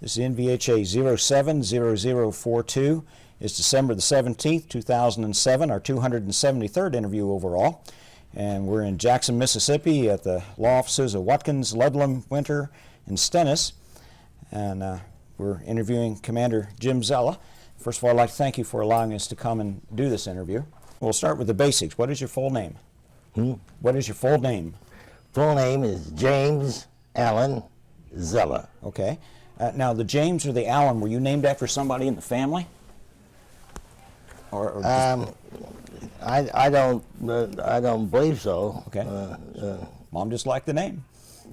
This is NVHA 070042. It's December the 17th, 2007, our 273rd interview overall. And we're in Jackson, Mississippi at the law offices of Watkins, Ludlam, Winter, and Stennis. And we're interviewing Commander Jim Zella. First of all, I'd like to thank you for allowing us to come and do this interview. We'll start with the basics. What is your full name? What is your full name? Full name is James Allen Zella. Okay. Now, the James or the Allen, were you named after somebody in the family? Or I don't believe so. Okay. Mom just liked the name.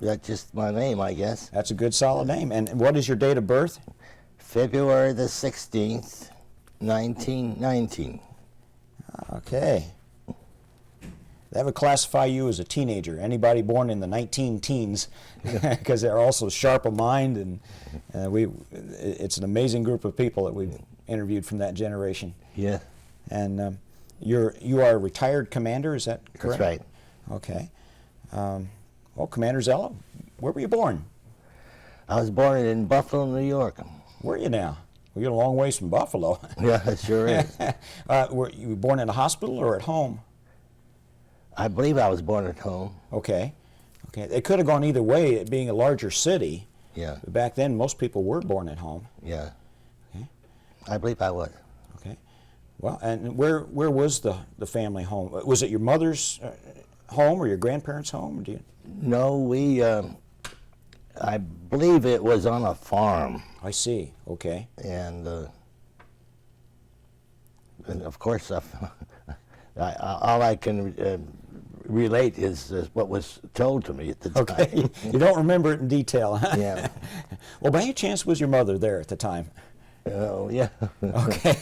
That's just my name, I guess. That's a good, solid name. And what is your date of birth? February the 16th, 1919. Okay. That would classify you as a teenager. Anybody born in the 19-teens, because they're also sharp of mind, and it's an amazing group of people that we've interviewed from that generation. Yeah. And you are a retired commander, is that correct? That's right. Okay. Well, Commander Zella, where were you born? I was born in Buffalo, New York. Where are you now? Well, you're a long ways from Buffalo. Yeah, it sure is. Were you born in a hospital or at home? I believe I was born at home. Okay. Okay. It could have gone either way, it being a larger city. Yeah. But back then, most people were born at home. Yeah. Okay. I believe I was. Okay. Well, and where was the family home? Was it your mother's home or your grandparents' home? Do you? No, I believe it was on a farm. I see. Okay. And of course, all I can relate is what was told to me at the time. Okay. You don't remember it in detail, huh? Yeah. Well, by any chance, was your mother there at the time? Oh, yeah. Okay.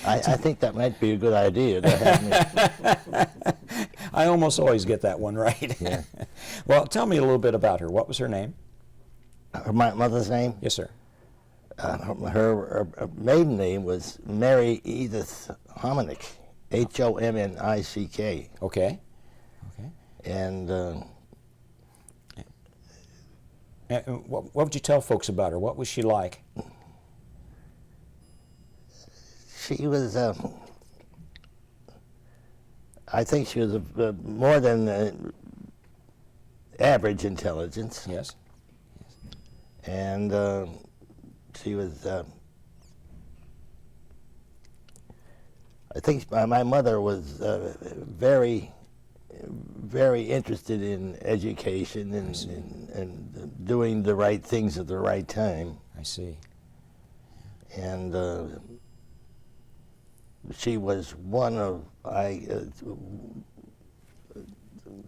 I think that might be a good idea to have me. I almost always get that one right. Yeah. Well, tell me a little bit about her. What was her name? My mother's name? Yes, sir. Her maiden name was Mary Edith Hominick, Homnick. Okay. Okay. And what would you tell folks about her? What was she like? she was, I think she was more than average intelligence. Yes. And she was, I think my mother was very interested in education and doing the right things at the right time. I see. And she was one of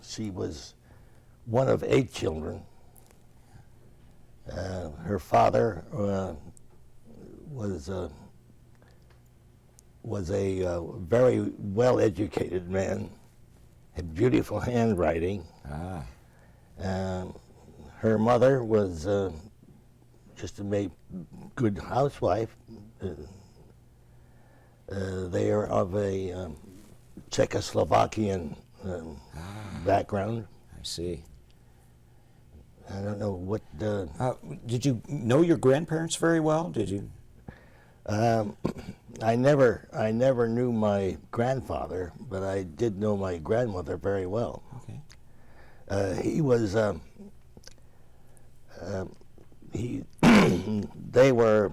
she was one of 8 children. Her father was a very well-educated man, had beautiful handwriting. Ah. Her mother was just a good housewife. They are of a Czechoslovakian background. I see. I don't know what. Did you know your grandparents very well? Did you? I never knew my grandfather, but I did know my grandmother very well. Okay. He was. They were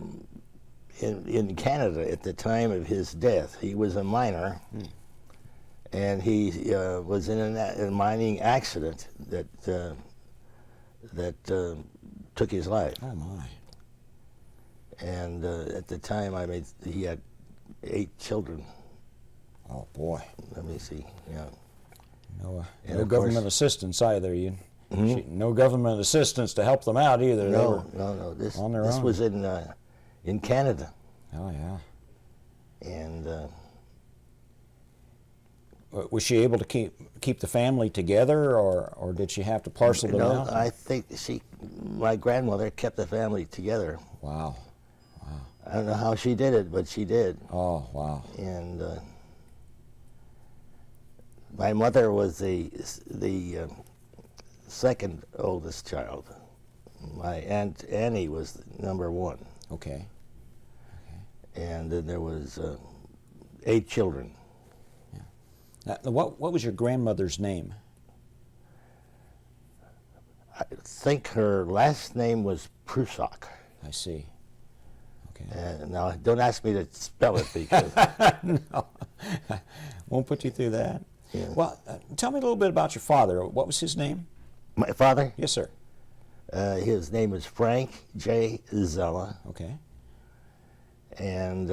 in Canada at the time of his death. He was a miner, and he was in a mining accident that took his life. Oh my! And at the time, he had 8 children. Oh boy! Let me see. Yeah. No of government assistance either. No government assistance to help them out either. No. This was in Canada. Oh yeah. And was she able to keep the family together, or did she have to parcel them out? I think my grandmother kept the family together. Wow. I don't know how she did it, but she did. Oh wow. And my mother was the second oldest child. My Aunt Annie was number 1. Okay. And then there was 8 children. Now, what was your grandmother's name? I think her last name was Prusak. I see. Okay. Now, don't ask me to spell it because... No, won't put you through that. Yeah. Well, tell me a little bit about your father. What was his name? My father? Yes, sir. His name is Frank J. Zella. Okay. And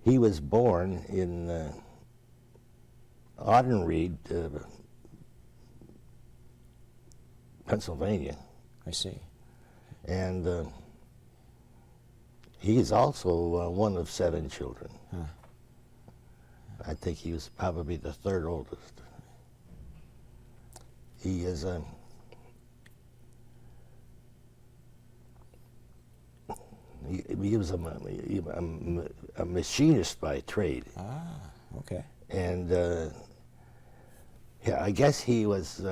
he was born in Audenried, Pennsylvania. I see. And he is also one of 7 children. Huh. I think he was probably the 3rd oldest. He is he was a machinist by trade. Ah, okay. And yeah, I guess he was,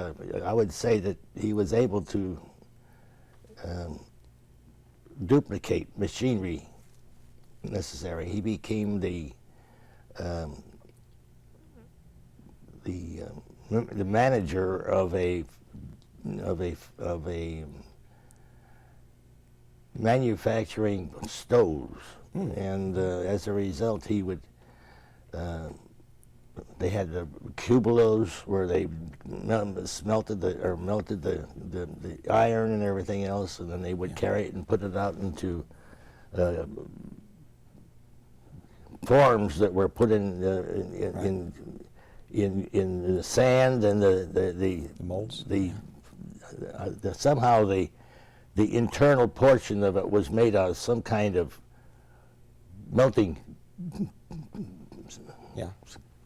I would say that he was able to duplicate machinery necessary. He became the manager of a manufacturing stoves, and as a result, he would. They had the cubulos where they melted the iron and everything else, and then they would carry it and put it out into forms that were put in the sand and the molds. Somehow the internal portion of it was made out of some kind of melting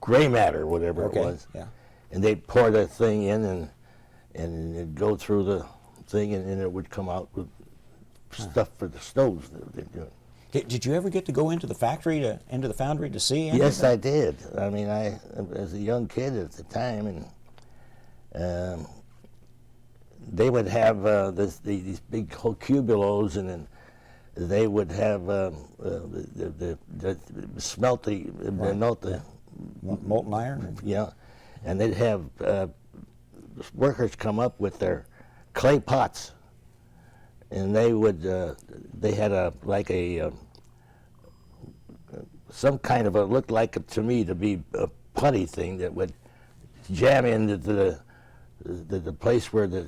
gray matter, whatever it was. Yeah. And they'd pour that thing in and it'd go through the thing, and it would come out with stuff for the stoves that they're doing. Did you ever get to go into the foundry to see anything? Yes, I did. I mean, I was a young kid at the time, and they would have these big cubulos, and then they would have melt the molten iron. Yeah, and they'd have workers come up with their clay pots, and they would they had some kind of looked like to me to be a putty thing that would jam into the place where the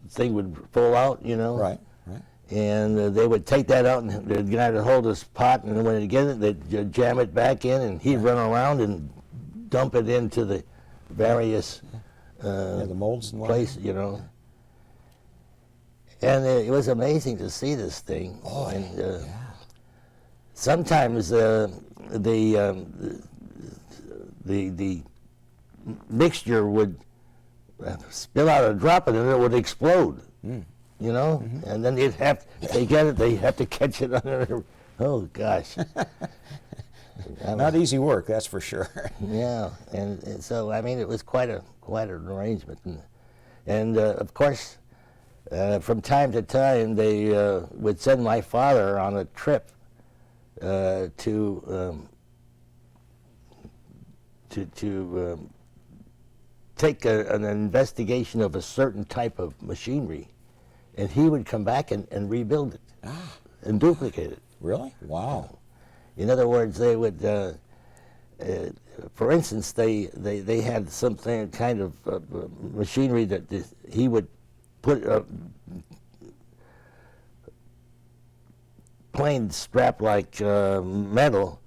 thing would fall out, you know. Right. And they would take that out, and they'd get to hold this pot, and when they get it, they'd jam it back in, and he'd run around and dump it into the various the molds and places, you know. And it was amazing to see this thing. Oh, and sometimes the mixture would spill out a drop, and it would explode. You know, and then they'd have to catch it under. Oh gosh, not easy work, that's for sure. Yeah, and so I mean, it was quite an arrangement, and of course, from time to time they would send my father on a trip to take an investigation of a certain type of machinery. And he would come back and rebuild it and duplicate it. Really? Wow. In other words, they would, for instance, they had something kind of machinery that he would put a plain strap like metal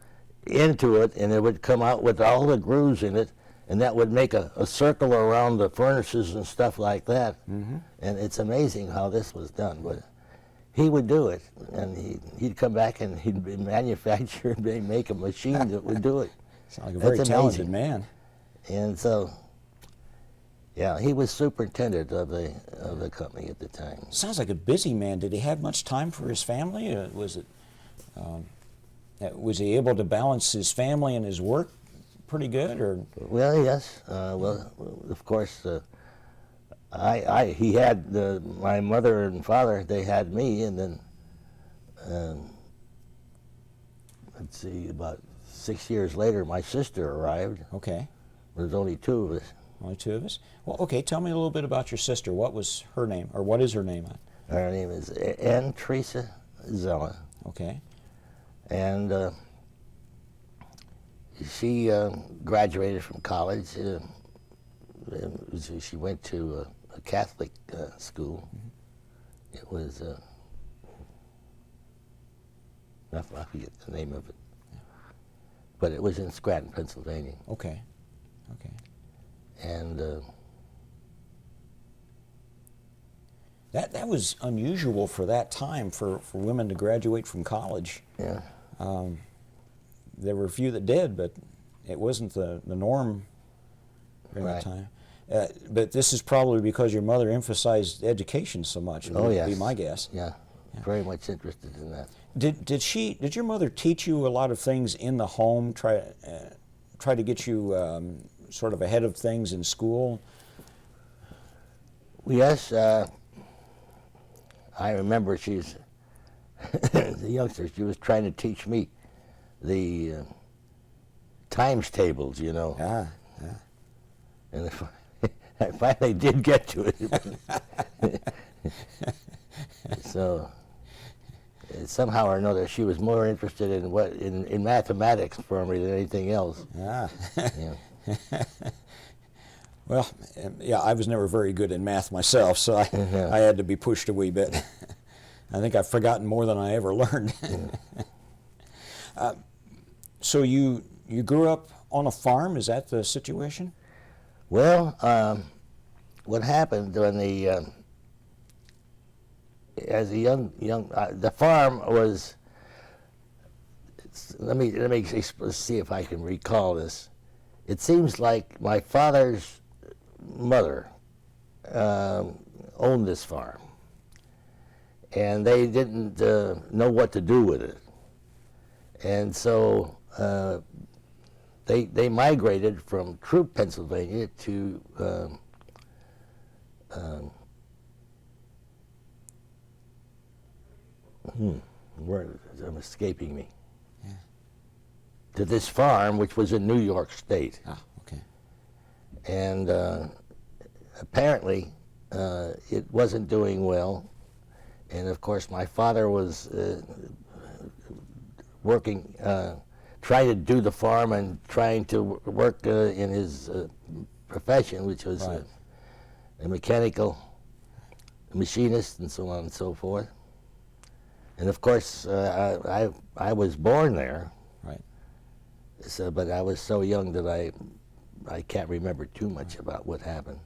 into it, and it would come out with all the grooves in it, and that would make a circle around the furnaces and stuff like that. And it's amazing how this was done. But he would do it, and he'd come back and he'd manufacture and make a machine that would do it. Sounds like a very talented man. And so, yeah, he was superintendent of the company at the time. Sounds like a busy man. Did he have much time for his family? Was he able to balance his family and his work pretty good, or? Well, yes. Well, of course, He had my mother and father. They had me, and then let's see, about 6 years later, my sister arrived. Okay. There's only two of us. Only two of us? Well, okay, tell me a little bit about your sister. What was her name, or what is her name? Her name is N. Teresa Zella. Okay. And she graduated from college. She went to a Catholic school. Mm-hmm. It was, I forget the name of it, but it was in Scranton, Pennsylvania. Okay. Okay. And that was unusual for that time for women to graduate from college. yeah, There were a few that did, but it wasn't the norm during that Right. time. But this is probably because your mother emphasized education so much. Oh, would yes. be my guess. yeah, very much interested in that. Did your mother teach you a lot of things in the home? Try to get you sort of ahead of things in school? Yes, I remember she's the youngster. She was trying to teach me the times tables, you know. Yeah. And I finally did get to it. So somehow or another, she was more interested in mathematics for me than anything else. Ah. Yeah. Well, yeah, I was never very good in math myself, so I had to be pushed a wee bit. I think I've forgotten more than I ever learned. So you grew up on a farm? Is that the situation? Well, what happened when as a young the farm was. Let me see if I can recall this. It seems like my father's mother owned this farm, and they didn't know what to do with it, and so they migrated from Troop, Pennsylvania, to where I'm escaping me. To this farm, which was in New York State. Ah, okay. And apparently it wasn't doing well. And of course my father was working, trying to do the farm and trying to work in his profession, which was Right. a mechanical machinist and so on and so forth. And of course I was born there. Right. So, but I was so young that I can't remember too much about what happened.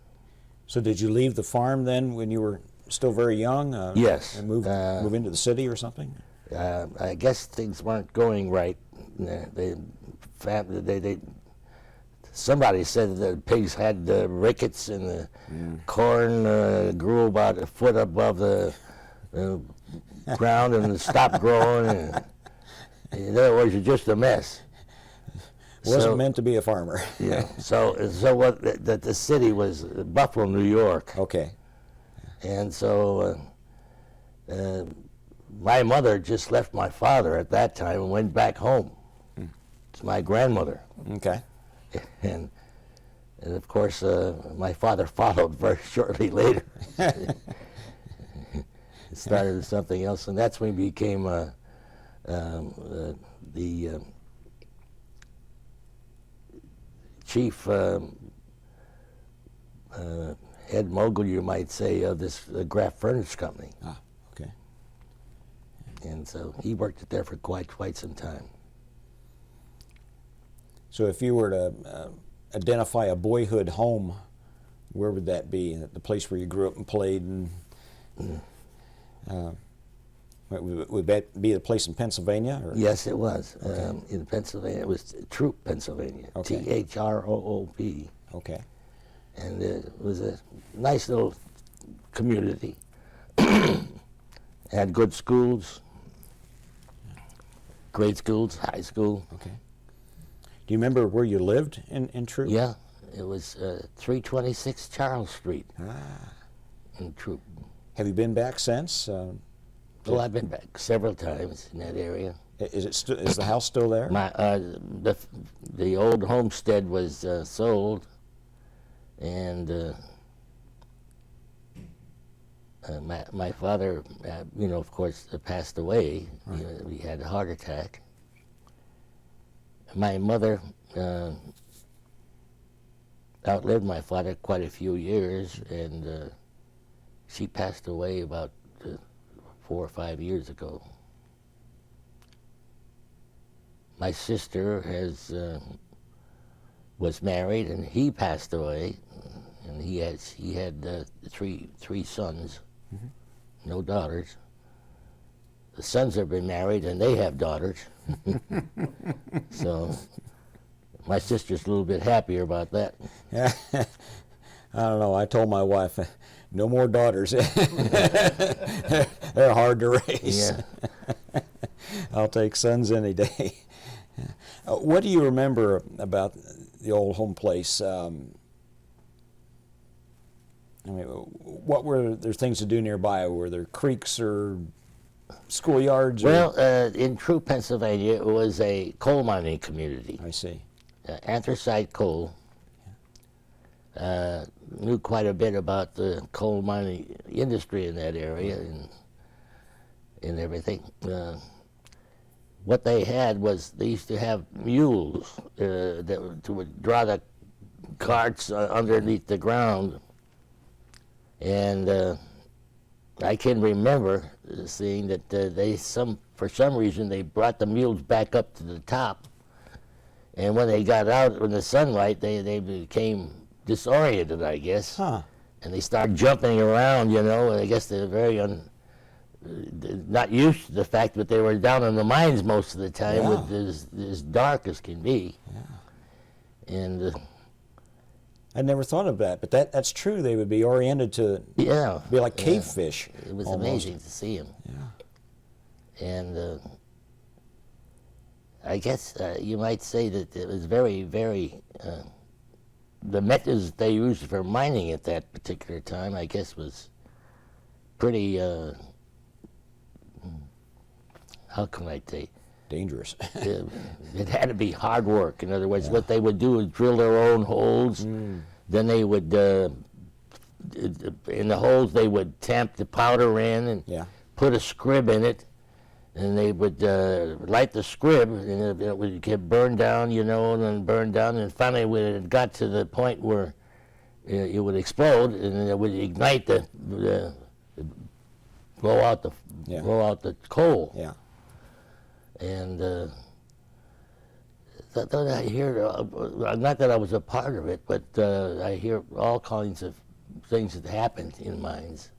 So did you leave the farm then when you were still very young? Yes. And move into the city or something? I guess things weren't going right. Somebody said that pigs had rickets and the corn grew about a foot above the ground and stopped growing. And, in other words, it's just a mess. Wasn't meant to be a farmer. Yeah. So what? The city was Buffalo, New York. Okay. And so my mother just left my father at that time and went back home to my grandmother. Okay. And of course my father followed very shortly later. Started something else, and that's when he became the chief head mogul, you might say, of this Graff Furniture Company. Ah, okay. And so he worked it there for quite some time. So if you were to identify a boyhood home, where would that be? The place where you grew up and played? And would that be the place in Pennsylvania? Or? Yes, it was. Okay. In Pennsylvania. It was Troop, Pennsylvania. Okay. Throop. Okay. And it was a nice little community. Had good schools, grade schools, high school. Okay. Do you remember where you lived in Troop? Yeah, it was 326 Charles Street. Ah. in troop. Have you been back since? Well, I've been back several times in that area. Is the house still there? The old homestead was sold, and my father, of course, passed away. Right. He had a heart attack. My mother outlived my father quite a few years, and she passed away about 4 or 5 years ago. My sister was married, and he passed away, and he had three sons, no daughters. The sons have been married, and they have daughters. So my sister's a little bit happier about that. Yeah. I don't know. I told my wife, no more daughters. They're hard to raise. Yeah. I'll take sons any day. What do you remember about the old home place? What were there things to do nearby? Were there creeks or schoolyards? Well, in true Pennsylvania, it was a coal mining community. I see. Anthracite coal. Knew quite a bit about the coal mining industry in that area and everything. What they had was they used to have mules that would draw the carts underneath the ground, and I can remember seeing that for some reason they brought the mules back up to the top, and when they got out in the sunlight, they became disoriented, I guess. Huh. And they started jumping around, and I guess they're very not used to the fact that they were down in the mines most of the time, Yeah. with as dark as can be. Yeah. And I never thought of that, but that's true. They would be oriented to be like cave fish. It was almost. amazing to see them. Yeah. And I guess you might say that it was very, very, the methods they used for mining at that particular time, I guess, was pretty, how can I say? Dangerous. It had to be hard work. In other words, what they would do is drill their own holes. Then they would, in the holes, they would tamp the powder in and put a scrib in it. And they would light the scrib, and it would get burned down, and then burned down. And finally, when it got to the point where it would explode, and then it would ignite blow out the coal. Yeah. And that I hear, not that I was a part of it, but I hear all kinds of things that happened in mines.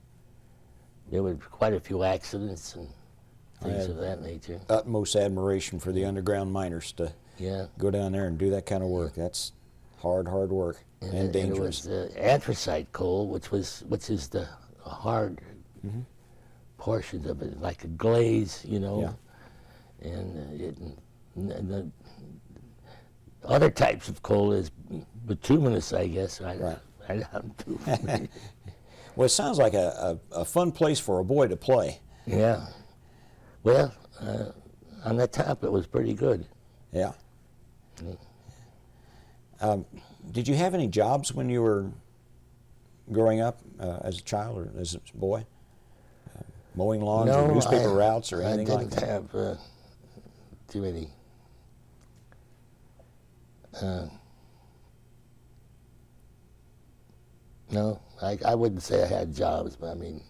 There were quite a few accidents and things of that nature. Utmost admiration for the underground miners to go down there and do that kind of work. That's hard work and dangerous. And it was anthracite coal, which is the hard portions of it, like a glaze, Yeah. And the other types of coal is bituminous, I guess. Right. I'm too Well, it sounds like a fun place for a boy to play. Yeah. Well, on the top, it was pretty good. Yeah. Did you have any jobs when you were growing up as a child or as a boy? Mowing lawns or newspaper routes or anything like that? I didn't have too many. No, I wouldn't say I had jobs, but I mean,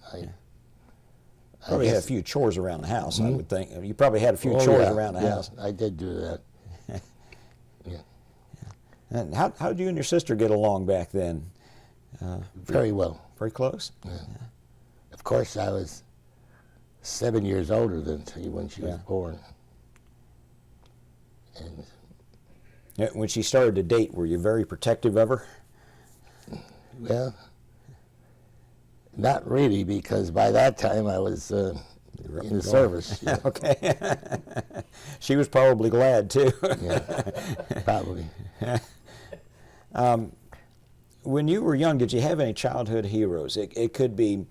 Probably had a few chores around the house, I would think. You probably had a few chores around the house. I did do that. And how did you and your sister get along back then? Very well. Very close? Yeah. Of course, I was 7 years older than when she was born. And when she started to date, were you very protective of her? Well, not really, because by that time I was in the service. Yeah. Okay. She was probably glad, too. Yeah, probably. When you were young, did you have any childhood heroes? It could be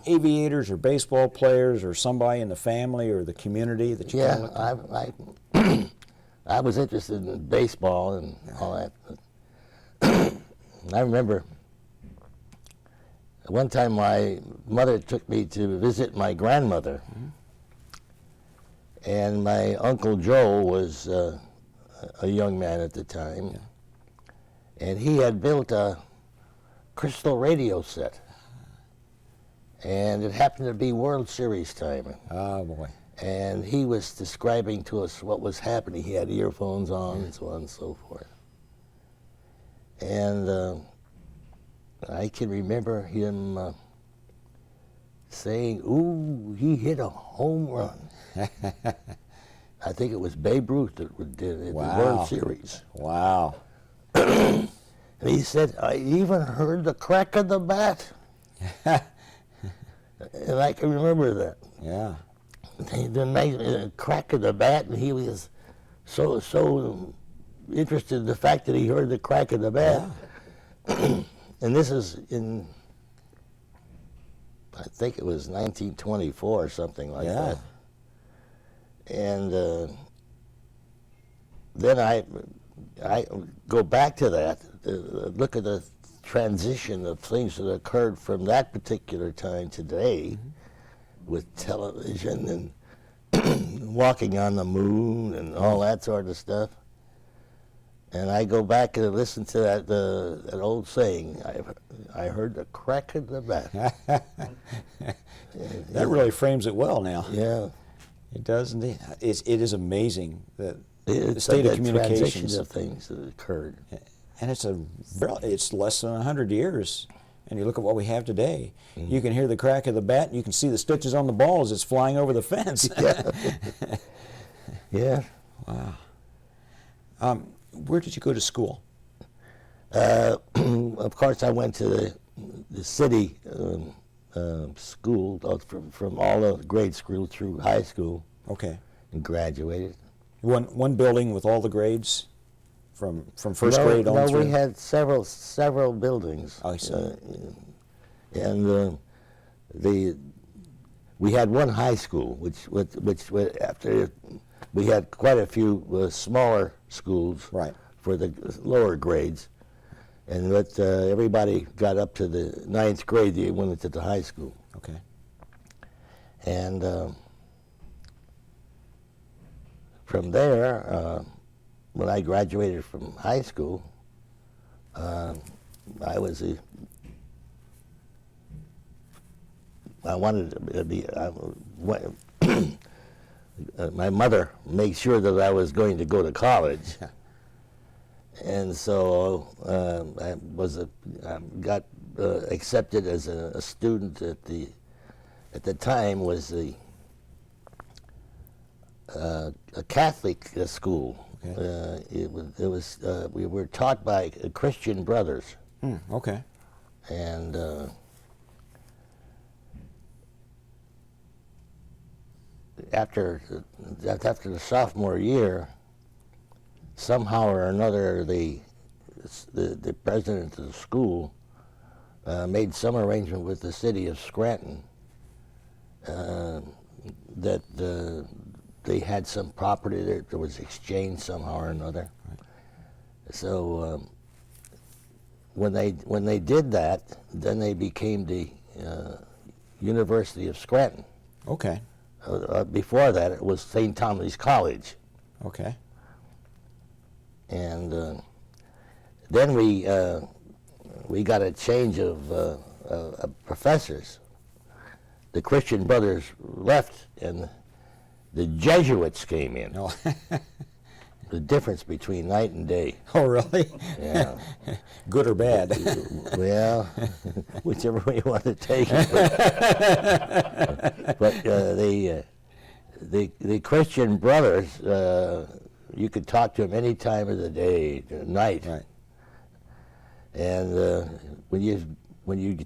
aviators or baseball players or somebody in the family or the community that you kind of looked at? I was interested in baseball and all that. I remember one time my mother took me to visit my grandmother, and my Uncle Joe was a young man at the time, and he had built a crystal radio set, and it happened to be World Series time. Oh, boy. And he was describing to us what was happening. He had earphones on and so on and so forth. And I can remember him saying, "Ooh, he hit a home run." I think it was Babe Ruth that did it, Wow. the World Series. Wow. And he said, "I even heard the crack of the bat." And I can remember that. Yeah. The nice crack of the bat, and he was so interested in the fact that he heard the crack of the bat. Yeah. And this is in, I think it was 1924 or something like that. And then I go back to that, look at the transition of things that occurred from that particular time today, with television and walking on the moon and all that sort of stuff. And I go back and listen to that old saying, I heard the crack of the bat. That really frames it well now. Yeah. It does indeed. It is amazing that It's the state of the transition communications. of things that occurred. And it's less than 100 years. And you look at what we have today. You can hear the crack of the bat, and you can see the stitches on the ball as it's flying over the fence. Yeah. Yeah. Wow. Where did you go to school? Of course, I went to the city school from all of grade school through high school. Okay. And graduated. One building with all the grades from first grade on through? No, we had several buildings. I see. And we had one high school, which after we had quite a few smaller schools for the lower grades, and everybody got up to the 9th grade, they went into the high school. Okay. And from there, when I graduated from high school, I wanted to be. My mother made sure that I was going to go to college, and so I got accepted as a student at the time was a Catholic school. Okay. We were taught by Christian brothers. Okay. And after the sophomore year, somehow or another, the president of the school made some arrangement with the city of Scranton that they had some property that was exchanged somehow or another. Right. So when they did that, then they became the University of Scranton. Okay. Before that, it was St. Thomas College. Okay. And then we got a change of professors. The Christian brothers left, and the Jesuits came in. Oh. The difference between night and day. Oh, really? Yeah. Good or bad? Well, whichever way you want to take it. But the Christian brothers, you could talk to them any time of the day, night. Right. And when you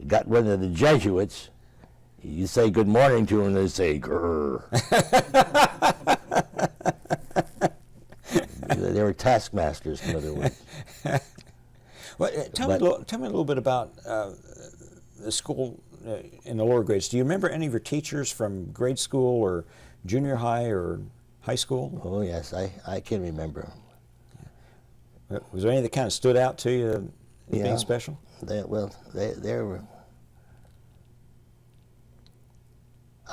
got one of the Jesuits, you say good morning to them, and they say grrr. They were taskmasters, in other words. tell me a little bit about the school in the lower grades. Do you remember any of your teachers from grade school or junior high or high school? Oh, yes, I can remember. Was there any that kind of stood out to you as being special? They were.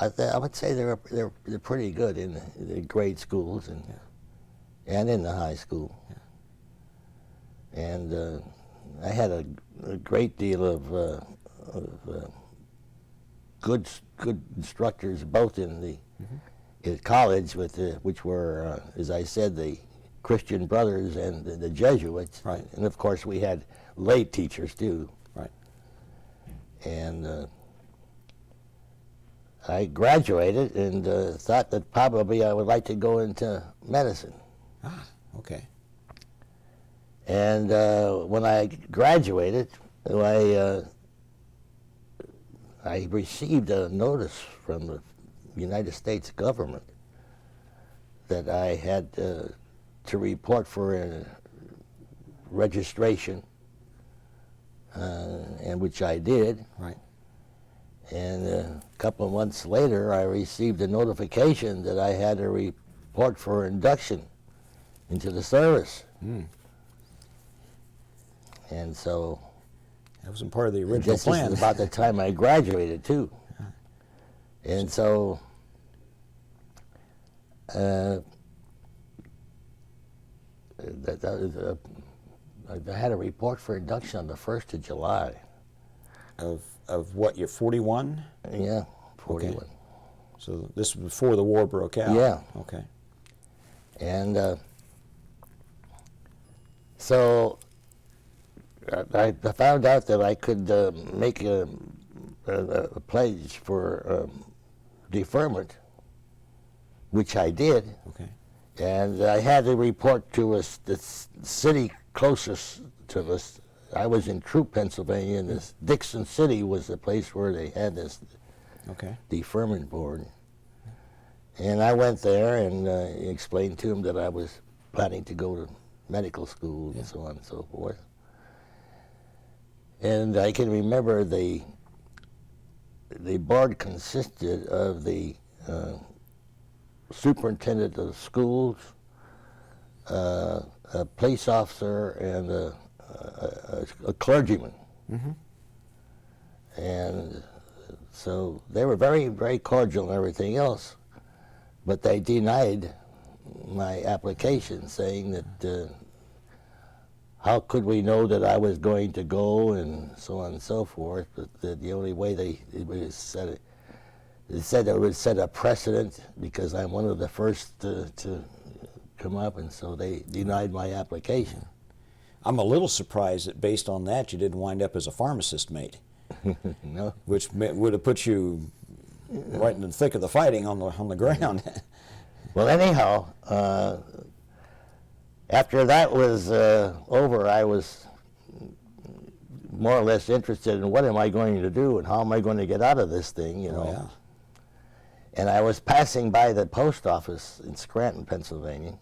I would say they're pretty good in the grade schools and in the high school. Yeah. And I had a great deal of good instructors, both in the in college, which were, as I said, the Christian Brothers and the Jesuits. Right. And of course, we had lay teachers too. Right. And I graduated and thought that probably I would like to go into medicine. Ah, okay. And when I graduated, I received a notice from the United States government that I had to report for a registration, and which I did. Right. And a couple of months later, I received a notification that I had to report for induction into the service. Mm. And so that wasn't part of the original this plan. is about the time I graduated too. And so I had a report for induction on the 1st of July. Of what, you're 41? Yeah, 41. Okay. So this was before the war broke out? Yeah. Okay. And so I found out that I could make a pledge for deferment, which I did. Okay. And I had to report to the city closest to us. I was in Troop, Pennsylvania, and this Dixon City was the place where they had this deferment board. And I went there and explained to him that I was planning to go to medical school and so on and so forth. And I can remember the board consisted of the superintendent of schools, a police officer, and a clergyman. Mm-hmm. And so they were very, very cordial and everything else, but they denied my application, saying that how could we know that I was going to go, and so on and so forth. But the only way they said it would set a precedent because I'm one of the first to come up, and so they denied my application. I'm a little surprised that based on that you didn't wind up as a pharmacist mate. No. Which would have put you right in the thick of the fighting on the ground. Well, anyhow, after that was over, I was more or less interested in what am I going to do and how am I going to get out of this thing, you know. Oh, yeah. And I was passing by the post office in Scranton, Pennsylvania.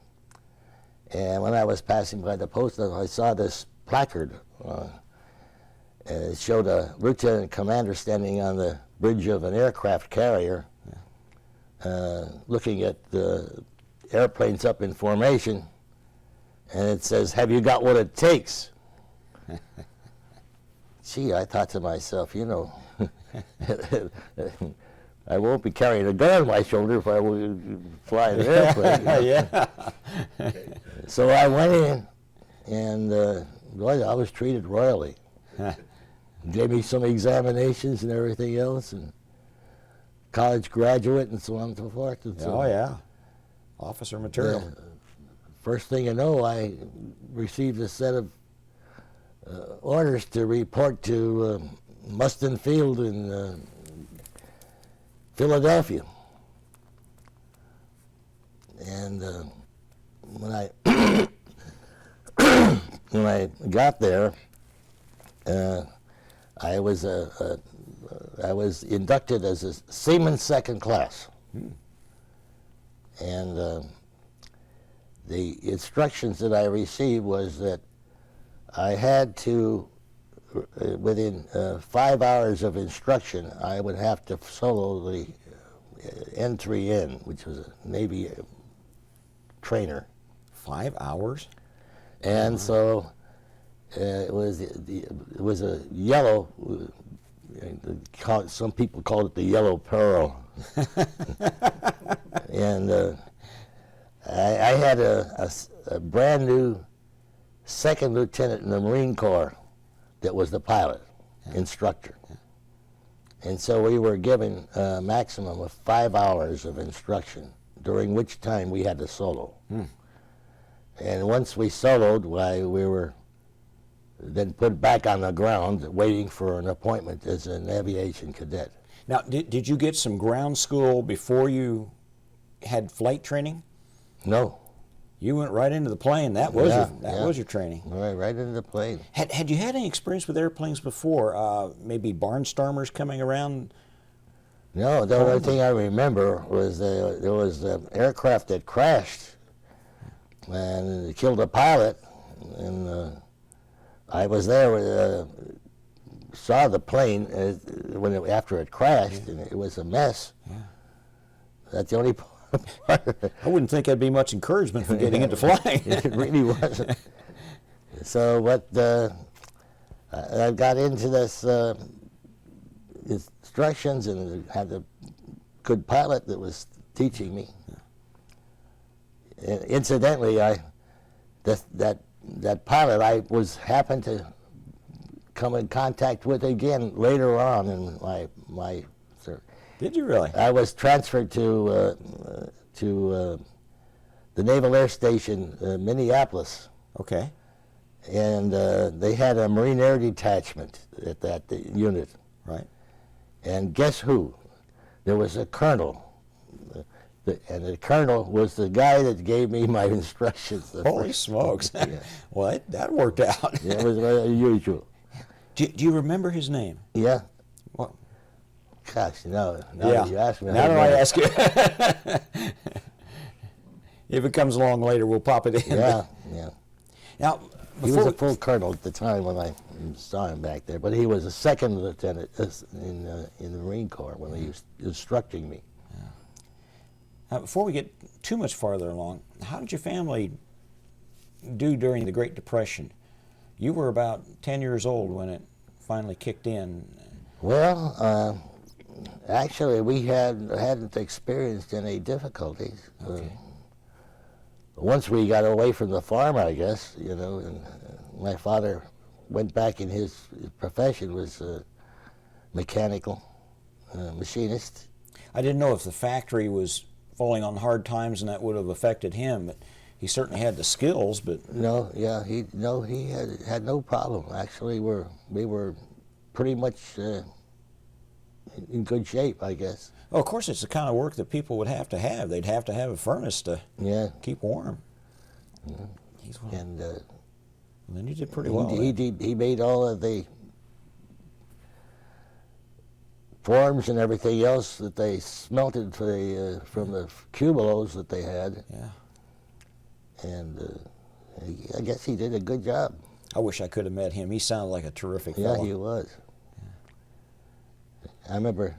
And when I was passing by the post office, I saw this placard. It showed a lieutenant commander standing on the bridge of an aircraft carrier, looking at the airplanes up in formation. And it says, "Have you got what it takes?" Gee, I thought to myself, you know, I won't be carrying a gun on my shoulder if I will fly an airplane. You know? Yeah. So I went in, and boy, I was treated royally. Gave me some examinations and everything else, and college graduate and so on and so forth. And so, Oh, yeah. Officer material. First thing you know, I received a set of orders to report to Mustin Field in Philadelphia. And when I got there, I was inducted as a seaman second class. And the instructions that I received was that I had to within 5 hours of instruction, I would have to solo the N3N, which was a Navy trainer. 5 hours? And so it was it was a yellow. Some people called it the Yellow Pearl. And I had a brand new second lieutenant in the Marine Corps that was the pilot, instructor. And so we were given a maximum of 5 hours of instruction, during which time we had to solo. And once we soloed, why, we were then put back on the ground waiting for an appointment as an aviation cadet. Now, did you get some ground school before you had flight training? No. You went right into the plane. That was was your training. Right into the plane. Had you had any experience with airplanes before? Maybe barnstormers coming around? No, the only thing I remember was there was an aircraft that crashed and it killed a pilot, and I was there, saw the plane after it crashed, and it was a mess. That's the only part. I wouldn't think that'd be much encouragement for getting into flying. It really wasn't. So I got into this instructions, and had a good pilot that was teaching me. And incidentally, that pilot I happened to come in contact with again later on in my service. Did you really? I was transferred to the Naval Air Station, Minneapolis. Okay. And they had a Marine Air Detachment at that unit. Right. And guess who? There was a colonel. And the colonel was the guy that gave me my instructions. Holy smokes. Yeah. Well, that worked out. Yeah, it was unusual. Do you remember his name? Yeah. What? Gosh, no. Now that you ask me. Now that I ask you. If it comes along later, we'll pop it in. Yeah, yeah. Now, he was a full colonel at the time when I saw him back there, but he was a second lieutenant in the Marine Corps when he was instructing me. Before we get too much farther along, how did your family do during the Great Depression? You were about 10 years old when it finally kicked in. Well, actually, we hadn't experienced any difficulties. Okay. Once we got away from the farm, I guess, and my father went back in his profession, was a mechanical machinist. I didn't know if the factory was falling on hard times and that would have affected him, but he certainly had the skills. But no, yeah, he had no problem. Actually, we were pretty much in good shape, I guess. Oh, of course, it's the kind of work that people would have to have. They'd have to have a furnace to keep warm. Mm-hmm. And then you did pretty well. He made all of the forms and everything else that they smelted from the cubulos that they had. Yeah. And I guess he did a good job. I wish I could have met him. He sounded like a terrific fellow. Yeah, he was. Yeah. I remember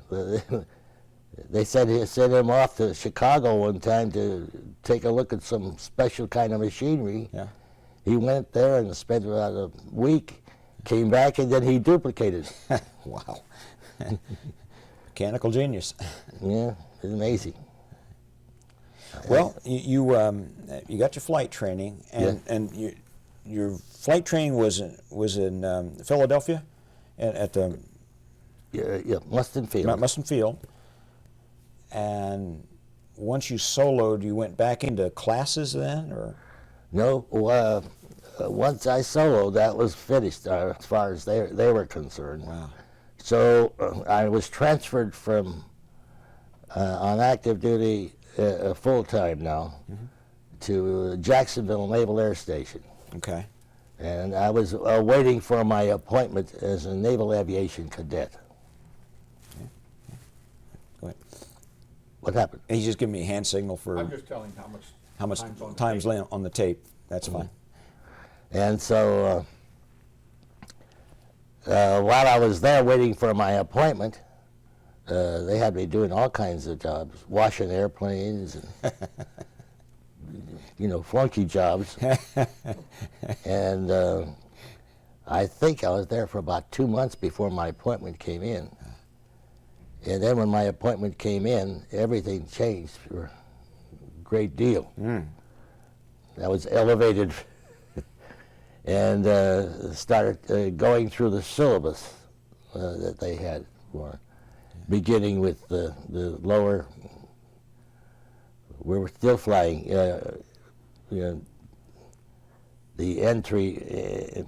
they sent him off to Chicago one time to take a look at some special kind of machinery. Yeah. He went there and spent about a week, came back, and then he duplicated. Wow. Mechanical genius. Yeah, it's amazing. Well, you got your flight training, and your flight training was in Philadelphia, at the Mustin Field. Mustin Field. And once you soloed, you went back into classes then, or? No, once I soloed, that was finished as far as they were concerned. Wow. So I was transferred from on active duty full time now to Jacksonville Naval Air Station. Okay. And I was waiting for my appointment as a Naval Aviation Cadet. Go ahead. What happened? He's just giving me a hand signal for I'm just telling how much time's on the tape. That's fine. And so while I was there waiting for my appointment, they had me doing all kinds of jobs, washing airplanes, and, you know, flunky jobs. And I think I was there for about 2 months before my appointment came in. And then when my appointment came in, everything changed for a great deal. I was elevated and started going through the syllabus that they had for, beginning with the lower. We were still flying, you know, the entry.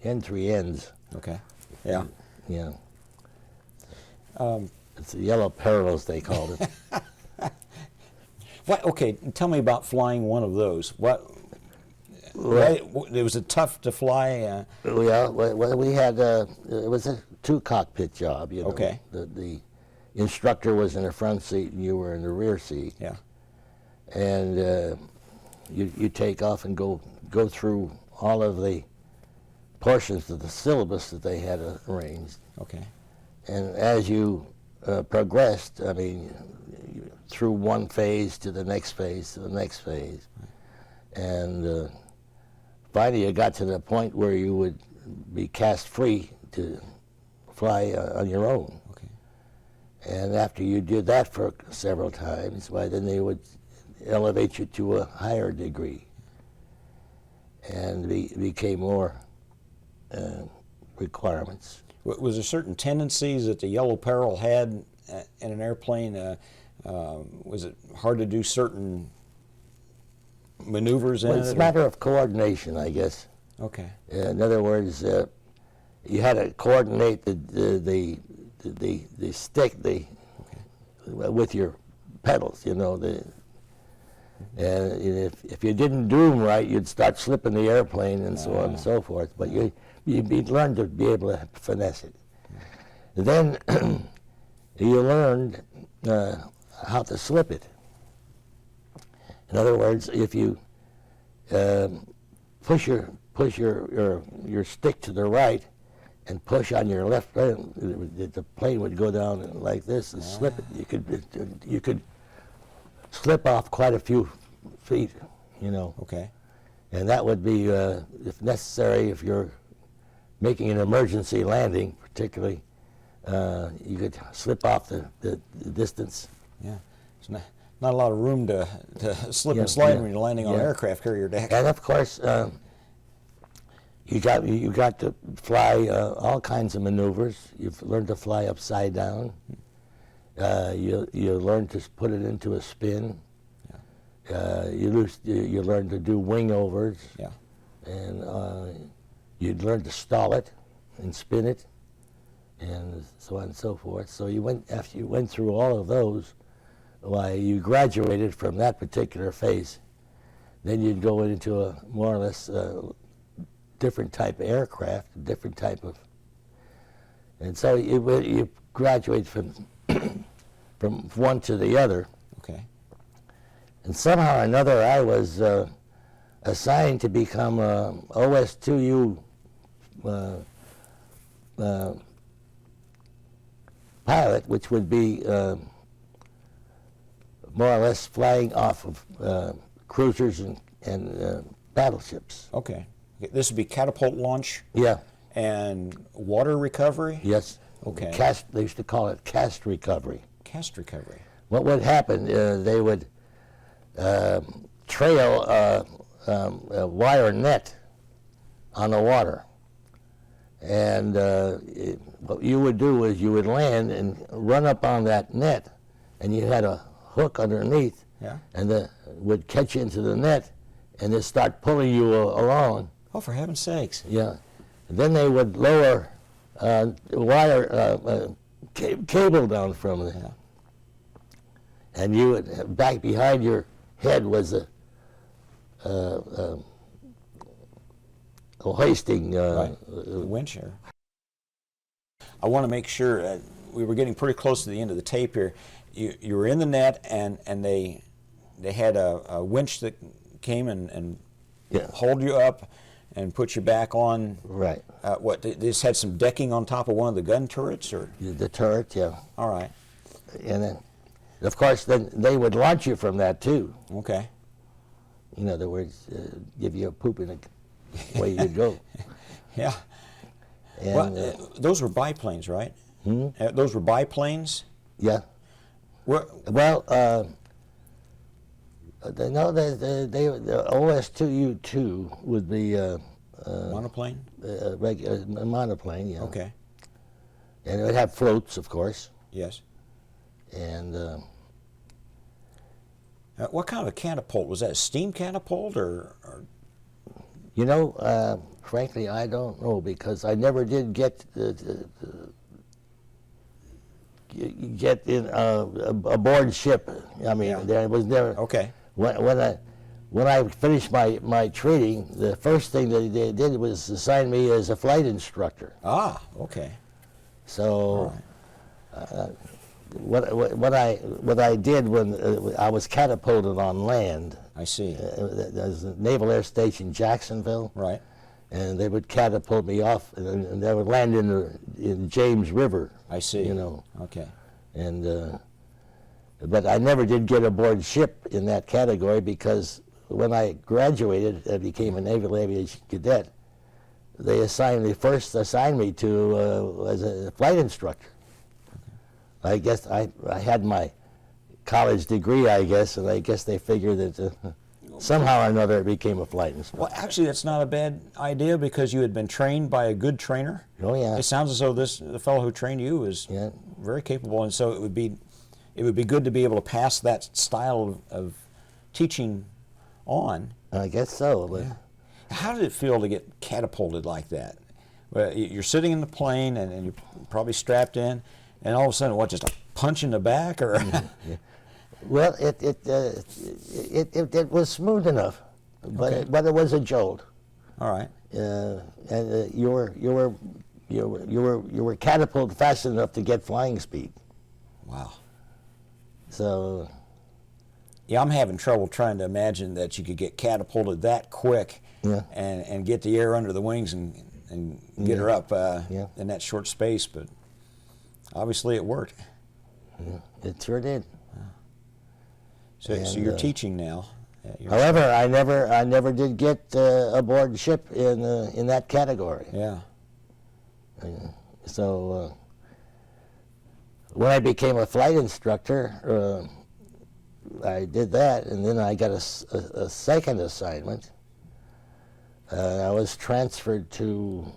Entry ends. Okay. Yeah. Yeah. It's the yellow perils, they called it. What? Okay. Tell me about flying one of those. What? It was tough to fly. Well, we had it was a 2-cockpit job. You know. Okay. The instructor was in the front seat and you were in the rear seat. Yeah. And you take off and go through all of the portions of the syllabus that they had arranged. Okay. And as you progressed, I mean, through one phase to the next phase to the next phase, and finally you got to the point where you would be cast free to fly on your own. Okay. And after you did that for several times, why then they would elevate you to a higher degree, and became more requirements. Was there certain tendencies that the yellow peril had in an airplane? Was it hard to do certain maneuvers in Well, it? it's a matter of coordination, I guess. Okay. In other words, you had to coordinate the stick with your pedals. You know, and if you didn't do them right, you'd start slipping the airplane and so on and so forth. But you learned to be able to finesse it. Then you learned how to slip it. In other words, if you push your stick to the right and push on your left, the plane would go down like this and slip it. You could slip off quite a few feet, you know. Okay. And that would be, if necessary, if you're making an emergency landing, particularly, you could slip off the distance. Yeah. It's not a lot of room to slip and slide when you're landing on an aircraft carrier deck. And of course, you got to fly all kinds of maneuvers. You've learned to fly upside down. You learn to put it into a spin. Yeah. You learn to do wing overs. Yeah. And you'd learn to stall it and spin it, and so on and so forth. So after you went through all of those, why you graduated from that particular phase. Then you'd go into a more or less different type of aircraft, different type of, and so you graduate from one to the other. Okay. And somehow or another, I was assigned to become OS2U pilot, which would be more or less flying off of cruisers and battleships. Okay. This would be catapult launch? Yeah. And water recovery? Yes. Okay. They used to call it cast recovery. Cast recovery. What would happen, they would trail a wire net on the water. And what you would do is you would land and run up on that net, and you had a hook underneath, and would catch you into the net, and then start pulling you along. Oh, for heaven's sakes. Yeah. And then they would lower wire cable down from it. Yeah. And you would, back behind your head was a hoisting winch here. I want to make sure, we were getting pretty close to the end of the tape here. You were in the net, and they had a winch that came and hold you up, and put you back on. Right. What? They just had some decking on top of one of the gun turrets, or? The turret, yeah. All right. And then, of course, then they would launch you from that too. Okay. In other words, give you a poop in the way you go. Yeah. And, Well, those were biplanes, right? Those were biplanes? yeah. Where, Well, no, the OS2U2 would be monoplane? a monoplane, yeah. Okay. And it would have floats, of course. Yes. And What kind of a catapult? Was that a steam catapult or you know, frankly, I don't know because I never did get in aboard ship. I mean, Yeah. there was never. Okay. When I finished my training, the first thing that they did was assign me as a flight instructor. Ah, okay. So, what I did when I was catapulted on land, I see. there's a Naval Air Station Jacksonville, Right. and they would catapult me off, and they would land in James River. I see. You know, Okay. and but I never did get aboard ship in that category because when I graduated and became a Naval Aviation Cadet, they first assigned me to as a flight instructor. I guess I had my college degree, I guess, and I guess they figured that somehow or another it became a flight instructor. Well, actually, that's not a bad idea because you had been trained by a good trainer. Oh yeah. It sounds as though the fellow who trained you was Yeah. very capable, and so it would be good to be able to pass that style of teaching on. I guess so. But How did it feel to get catapulted like that? Well, you're sitting in the plane and you're probably strapped in, and all of a sudden, what, just a punch in the back, or? well, it was smooth enough, but Okay. but it was a jolt. All right. And you were catapulted fast enough to get flying speed. Wow. So Yeah, I'm having trouble trying to imagine that you could get catapulted that quick, Yeah. and get the air under the wings and get her up Yeah. in that short space, but obviously it worked. it sure did. So And, you're teaching now. However, I never did get aboard ship in that category. Yeah. So when I became a flight instructor, I did that, and then I got a second assignment. I was transferred to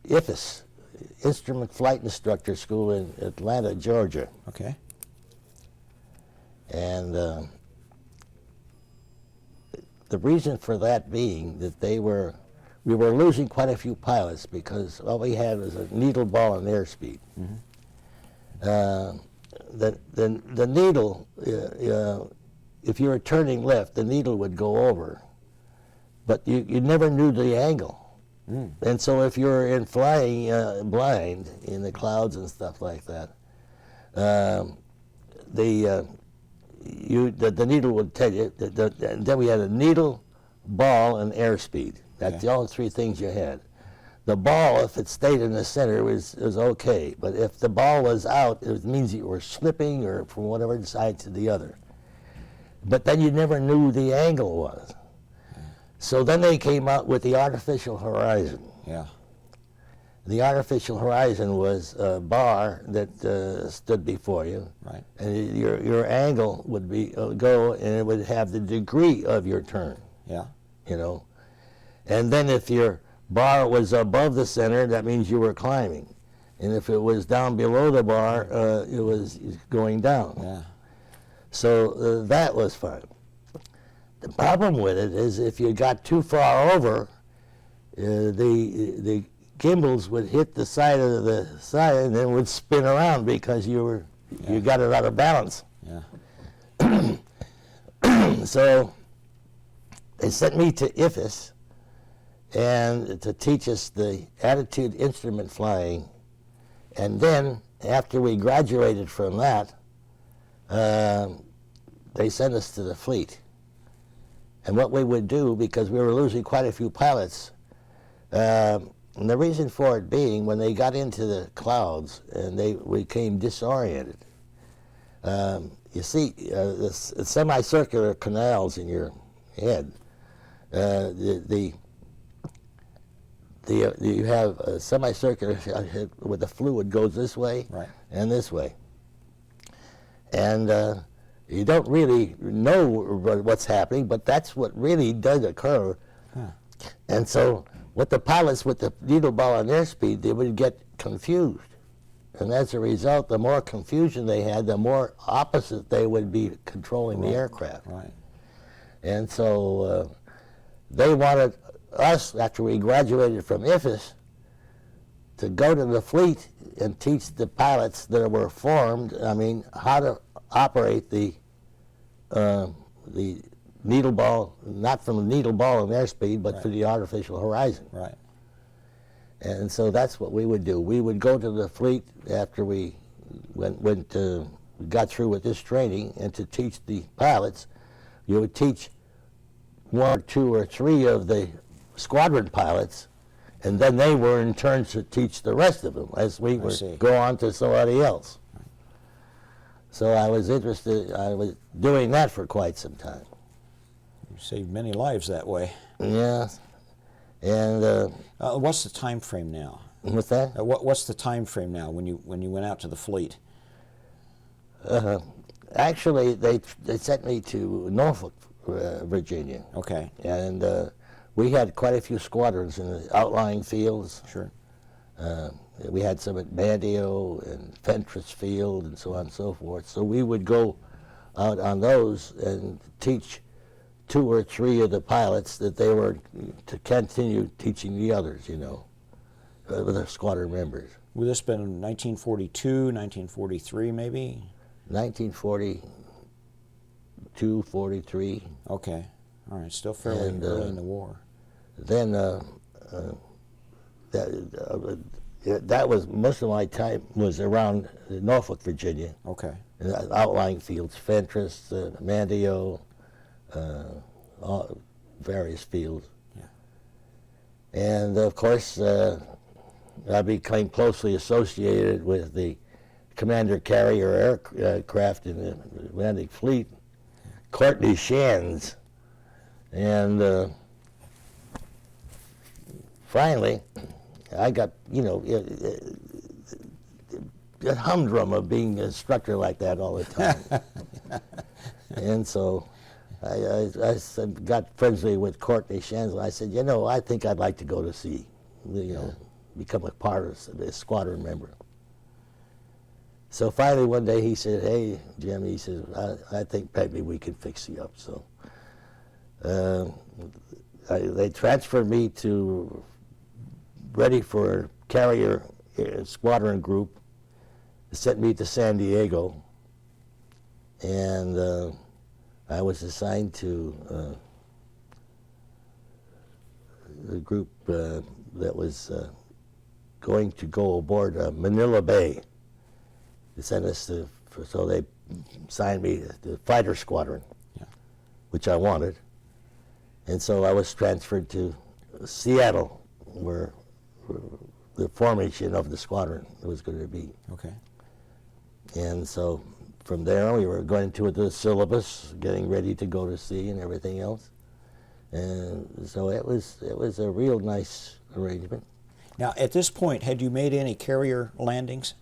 IFIS, Instrument Flight Instructor School in Atlanta, Georgia. Okay. And the reason for that being that we were losing quite a few pilots because all we had was a needle ball and airspeed. The needle, if you were turning left, the needle would go over, but you never knew the angle. And so if you're in flying blind in the clouds and stuff like that, the needle would tell you. Then we had a needle, ball, and airspeed. That's the only three things you had. The ball, if it stayed in the center, was okay. But if the ball was out, it means you were slipping or from whatever side to the other. But then you never knew the angle was. So then they came out with the artificial horizon. Yeah. The artificial horizon was a bar that stood before you, Right. and your angle would be go, and it would have the degree of your turn. Yeah. You know, and then if your bar was above the center, that means you were climbing, and if it was down below the bar, it was going down. Yeah. So that was fun. The problem with it is if you got too far over, the gimbals would hit the side of the side and then would spin around because you got it out of balance. Yeah. So they sent me to IFIS and to teach us the attitude instrument flying, and then after we graduated from that, they sent us to the fleet. And what we would do, because we were losing quite a few pilots, and the reason for it being, when they got into the clouds and they became disoriented, you see, the semicircular canals in your head, you have a semicircular where the fluid goes this way and this way. And you don't really know what's happening, but that's what really does occur. And so what the pilots with the needle ball on their speed, they would get confused. And as a result, the more confusion they had, the more opposite they would be controlling the aircraft. And so they wanted us, after we graduated from IFAS, to go to the fleet and teach the pilots that were formed, how to operate the needle ball, not from the needle ball in airspeed, but for the artificial horizon. And so that's what we would do. We would go to the fleet after we got through with this training, and to teach the pilots, you would teach 1 or 2 or 3 of the squadron pilots, and then they were in turn to teach the rest of them as we would go on to somebody else. So I was interested, I was doing that for quite some time. You saved many lives that way. Yeah. And what's the time frame now? What's that? What's the time frame now when you went out to the fleet? Actually, they sent me to Norfolk, Virginia. Okay. And we had quite a few squadrons in the outlying fields. Sure. We had some at Bandio and Fentress Field and so on and so forth. So we would go out on those and teach 2 or 3 of the pilots that they were to continue teaching the others, with their squadron members. Would this been in 1942, 1943 maybe? 1942, 43. Okay. All right. Still fairly early in the war. Then that was, most of my time was around Norfolk, Virginia. Okay. Outlying fields, Fentress, Mandio, various fields. And of course, I became closely associated with the commander carrier aircraft in the Atlantic Fleet, Courtney Shands. And finally, I got, a humdrum of being an instructor like that all the time. And so I got friendly with Courtney Shands, and I said, I think I'd like to go to sea, become a part of the squadron member. So finally one day he said, hey, Jim, he said, I think maybe we can fix you up. So they transferred me to ready for carrier squadron group, sent me to San Diego, and I was assigned to the group that was going to go aboard Manila Bay. They sent us so they assigned me to the fighter squadron, which I wanted. And so I was transferred to Seattle, where the formation of the squadron was going to be. Okay. And so from there we were going to the syllabus, getting ready to go to sea and everything else. And so it was a real nice arrangement. Now, at this point, had you made any carrier landings?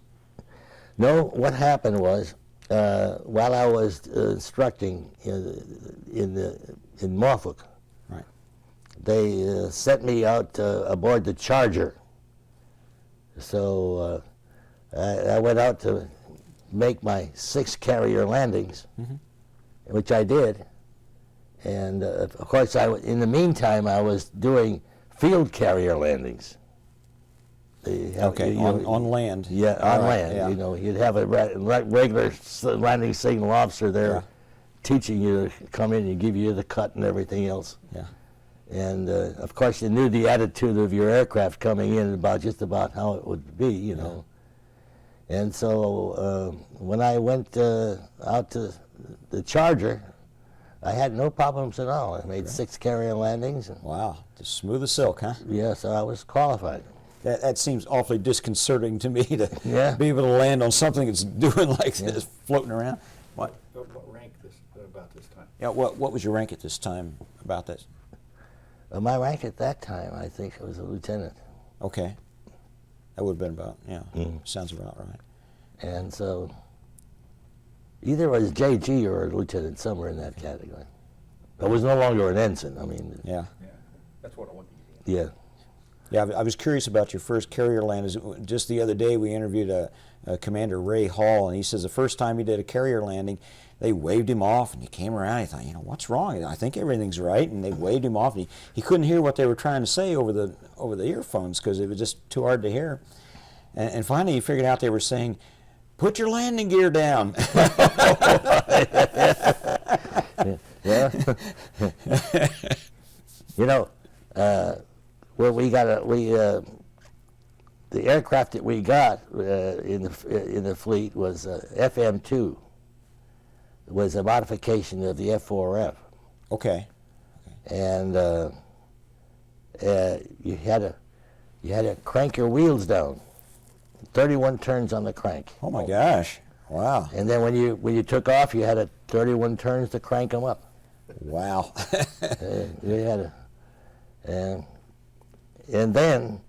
No, what happened was, while I was instructing in Norfolk, they sent me out aboard the Charger. So I went out to make my 6 carrier landings, which I did. And of course, in the meantime, I was doing field carrier landings. On land. Yeah, on land. Yeah. You'd have a regular landing signal officer there teaching you to come in and give you the cut and everything else. Yeah. And of course, you knew the attitude of your aircraft coming in about just about how it would be, And so when I went out to the Charger, I had no problems at all. I made 6 carrier landings. And, Wow, just smooth as silk, huh? yeah, so I was qualified. That seems awfully disconcerting to me to Yeah. be able to land on something that's doing like this, floating around. What? What rank about this time? Yeah. What was your rank at this time about this? My rank at that time, I think, was a lieutenant. Okay. That would have been about, yeah, Mm. sounds about right. And so either it was JG or a lieutenant, somewhere in that category. I was no longer an ensign. I mean, Yeah. Yeah, that's what I want. yeah. Yeah, I was curious about your first carrier land. Just the other day, we interviewed Commander Ray Hall, and he says the first time he did a carrier landing, they waved him off, and he came around. He thought, what's wrong? I think everything's right, and they waved him off, and he couldn't hear what they were trying to say over the earphones because it was just too hard to hear. And finally, he figured out they were saying, "Put your landing gear down." Yeah. Well, the aircraft that we got in the fleet was FM2. It was a modification of the F4F, Okay. and you had to crank your wheels down, 31 turns on the crank. Oh my gosh! Wow! And then when you took off, you had 31 turns to crank them up. Wow! You had and then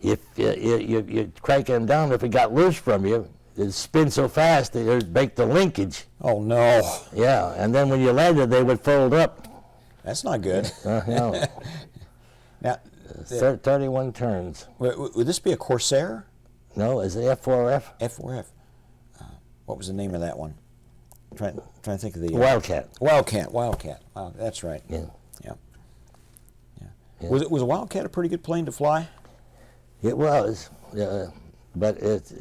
if you crank them down, if it got loose from you, it'd spin so fast that it would break the linkage. Oh no! Yeah, and then when you landed, they would fold up. That's not good. Yeah. Now, 31 turns. would this be a Corsair? No, is it F4F? F4F. What was the name of that one? Trying to think of the Wildcat. Wildcat. Wow, that's right. Yeah. Yeah. Yeah. Was a Wildcat a pretty good plane to fly? It was, but it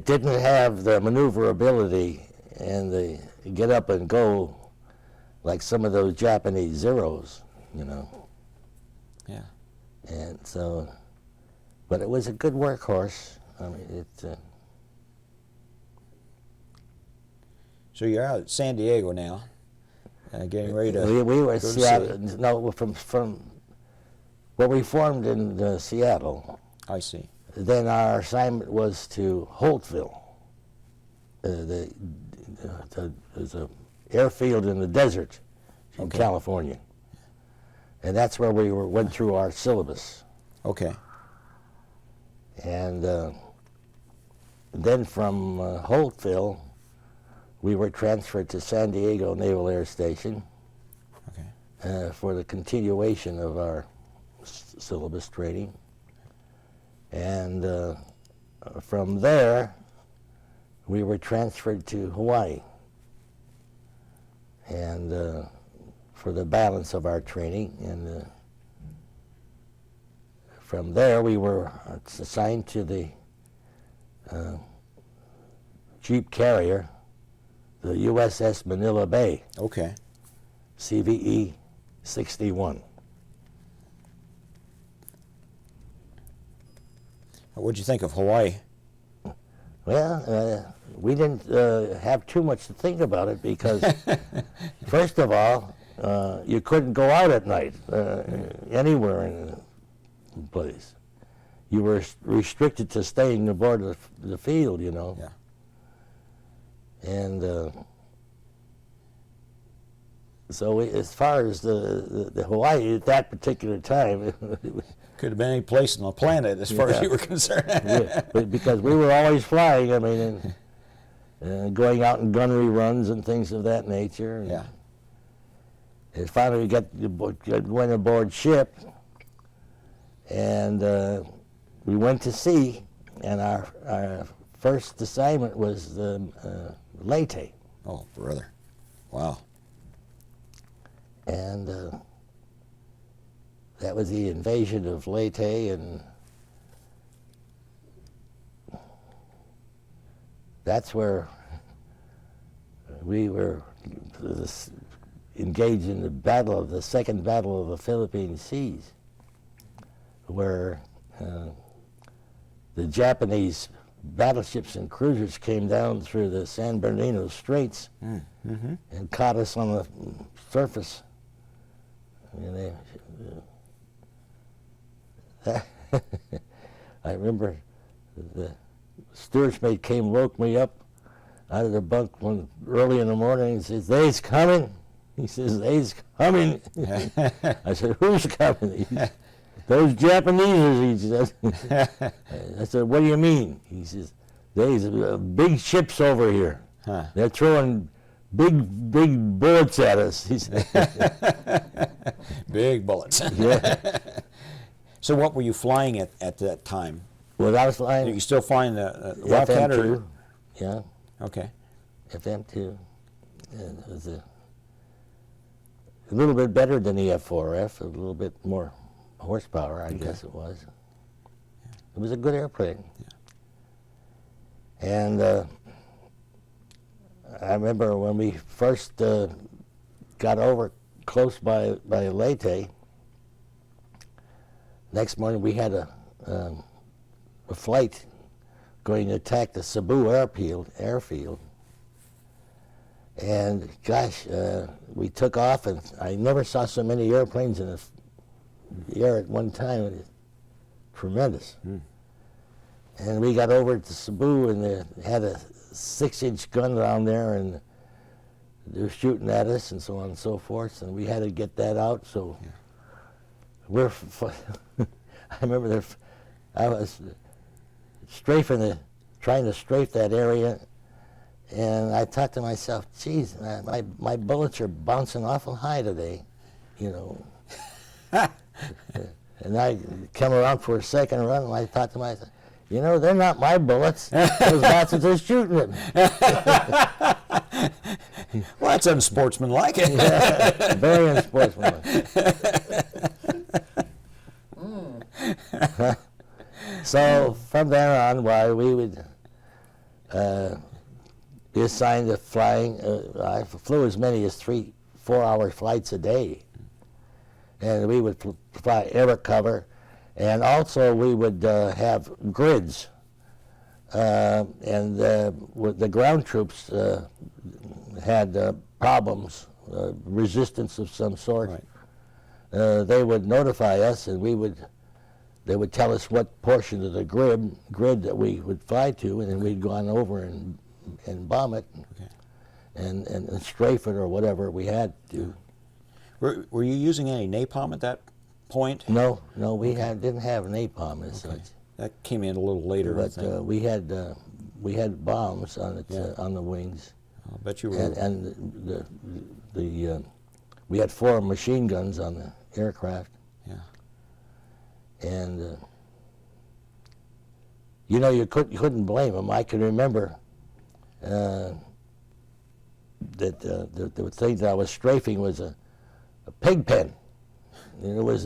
didn't have the maneuverability and the get up and go like some of those Japanese Zeros, Yeah. And so, but it was a good workhorse. I mean, So you're out at San Diego now, getting ready to. we were go to Seattle. sea. No, from well, we formed in Seattle. I see. Then our assignment was to Holtville. There's an airfield in the desert in Okay. California, and that's where we went through our syllabus. Okay. And then from Holtville, we were transferred to San Diego Naval Air Station Okay. for the continuation of our syllabus training. And from there, we were transferred to Hawaii. And for the balance of our training. And from there, we were assigned to the Jeep carrier, the USS Manila Bay Okay. CVE 61. What'd you think of Hawaii? Well, we didn't have too much to think about it because, first of all, you couldn't go out at night anywhere in the place. You were restricted to staying aboard the field, Yeah. And so as far as the Hawaii at that particular time, Could have been any place on the planet as far as Yeah. you were concerned. but because we were always flying, I mean, and going out in gunnery runs and things of that nature. Yeah. And finally, we went aboard ship, and we went to sea, and our first assignment was Leyte. Oh, brother. Wow. And that was the invasion of Leyte, and that's where we were engaged in the second battle of the Philippine Seas, where the Japanese battleships and cruisers came down through the San Bernardino Straits and caught us on the surface. And I remember the steerage mate came, woke me up out of the bunk early in the morning and says, "They's coming." He says, "They's coming." I said, "Who's coming?" He says, "Those Japanese," he says. I said, "What do you mean?" He says, "There's big ships over here. Huh. They're throwing big bullets at us." He said. Big bullets. Yeah. So what were you flying at that time? Well, I was Are flying you still flying the Wildcat? FM2. Yeah, Okay. FM2. And it was a little bit better than the F4F, a little bit more horsepower, I guess it was. It was a good airplane. Yeah. And I remember when we first got over close by Leyte, next morning we had a flight going to attack the Cebu airfield. And gosh, we took off, and I never saw so many airplanes in the air at one time. It was tremendous. And we got over to Cebu, and they had a 6-inch gun down there, and they were shooting at us, and so on and so forth. And we had to get that out. So I remember I was trying to strafe that area. And I thought to myself, geez, my bullets are bouncing awful high today, you know. And I come around for a second run, and I thought to myself, you know, they're not my bullets. Those bastards are shooting at me. Well, that's unsportsmanlike. Yeah, very unsportsmanlike. So from there on, we would be assigned to flying. I flew as many as 3-4-hour flights a day. And we would fly air cover. And also we would have grids. And the ground troops had problems, resistance of some sort. Right. They would notify us, and they would tell us what portion of the grid that we would fly to, and then we'd go on over and bomb it, and strafe it or whatever we had to. Were you using any napalm at that point? No, we didn't have napalm as such. That came in a little later, I But think. we had bombs on it on the wings, I'll bet you were. and we had 4 machine guns on the aircraft. Yeah. And you know, you couldn't blame them. I can remember that the thing that I was strafing was a pig pen. And it was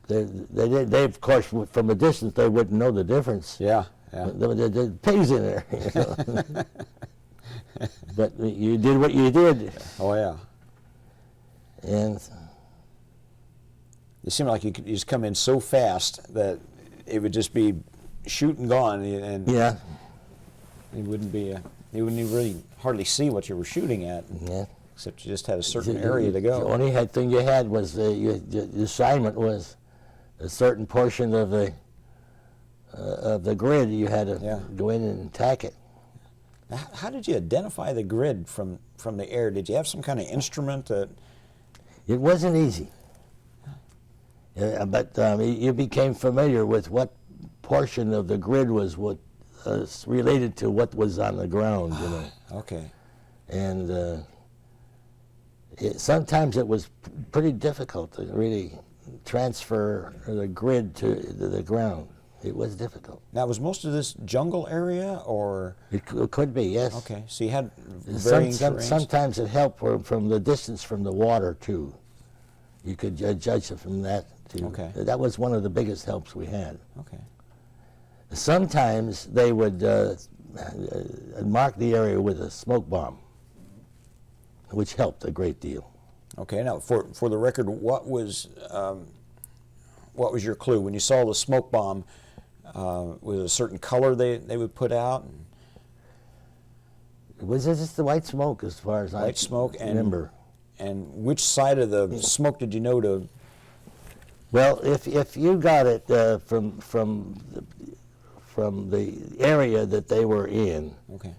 they of course from a distance they wouldn't know the difference. Yeah. There pigs in there. You know? But you did what you did. Oh yeah. And It seemed like you could just come in so fast that it would just be shoot and gone, and yeah. you wouldn't even really hardly see what you were shooting at, Yeah. except you just had a certain area to go. The only thing you had was the assignment was a certain portion of the grid. You had to go in and attack it. Now, how did you identify the grid from the air? Did you have some kind of instrument that? It wasn't easy, but you became familiar with what portion of the grid was related to what was on the ground, you know. Okay. And sometimes it was pretty difficult to really transfer the grid to the ground. It was difficult. Now, was most of this jungle area, or? It could be, yes. Okay, so you had varying terrains? Sometimes it helped from the distance from the water, too. You could judge it from that, too. Okay. That was one of the biggest helps we had. Okay. Sometimes they would mark the area with a smoke bomb, which helped a great deal. Okay, now for the record, what was your clue when you saw the smoke bomb? Was it a certain color they would put out? Was it just the white smoke as far as I White smoke remember? And which side of the smoke did you know to? Well, if you got it from the area that they were in, Okay.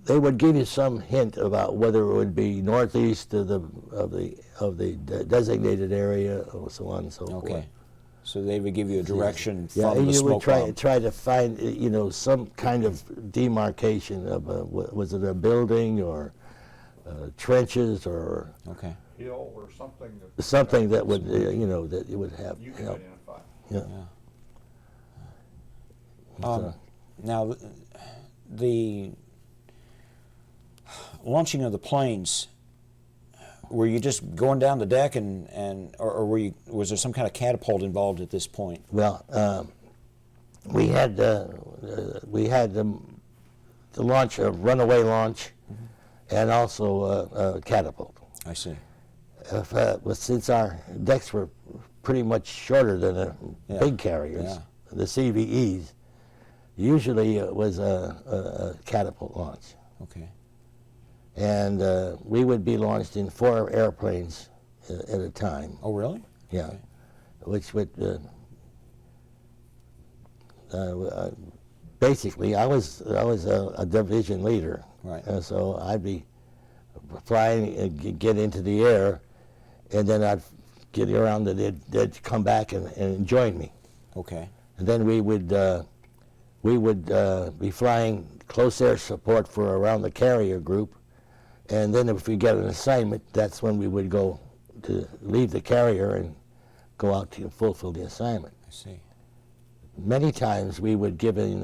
They would give you some hint about whether it would be northeast of the designated area, or so on and so forth. Okay. So they would give you a direction Yeah, from the you smoke would bomb. try to find some kind of demarcation of was it a building or trenches or Okay. Hill or something that. something that would that you would have You can help. identify. Yeah. Now, the launching of the planes, were you just going down the deck or was there some kind of catapult involved at this point? Well, we had the launch, a runaway launch, and also a catapult. I see. Since our decks were pretty much shorter than the Yeah. big carriers, Yeah. the CVEs, usually it was a catapult launch. Okay. And we would be launched in 4 airplanes at a time. Oh, really? Yeah, Okay. which would basically I was a division leader, Right. So I'd be flying and get into the air, and then I'd get around and they'd come back and join me, Okay. and then we would be flying close air support for around the carrier group. And then if we get an assignment, that's when we would go to leave the carrier and go out to fulfill the assignment. I see. Many times we would give in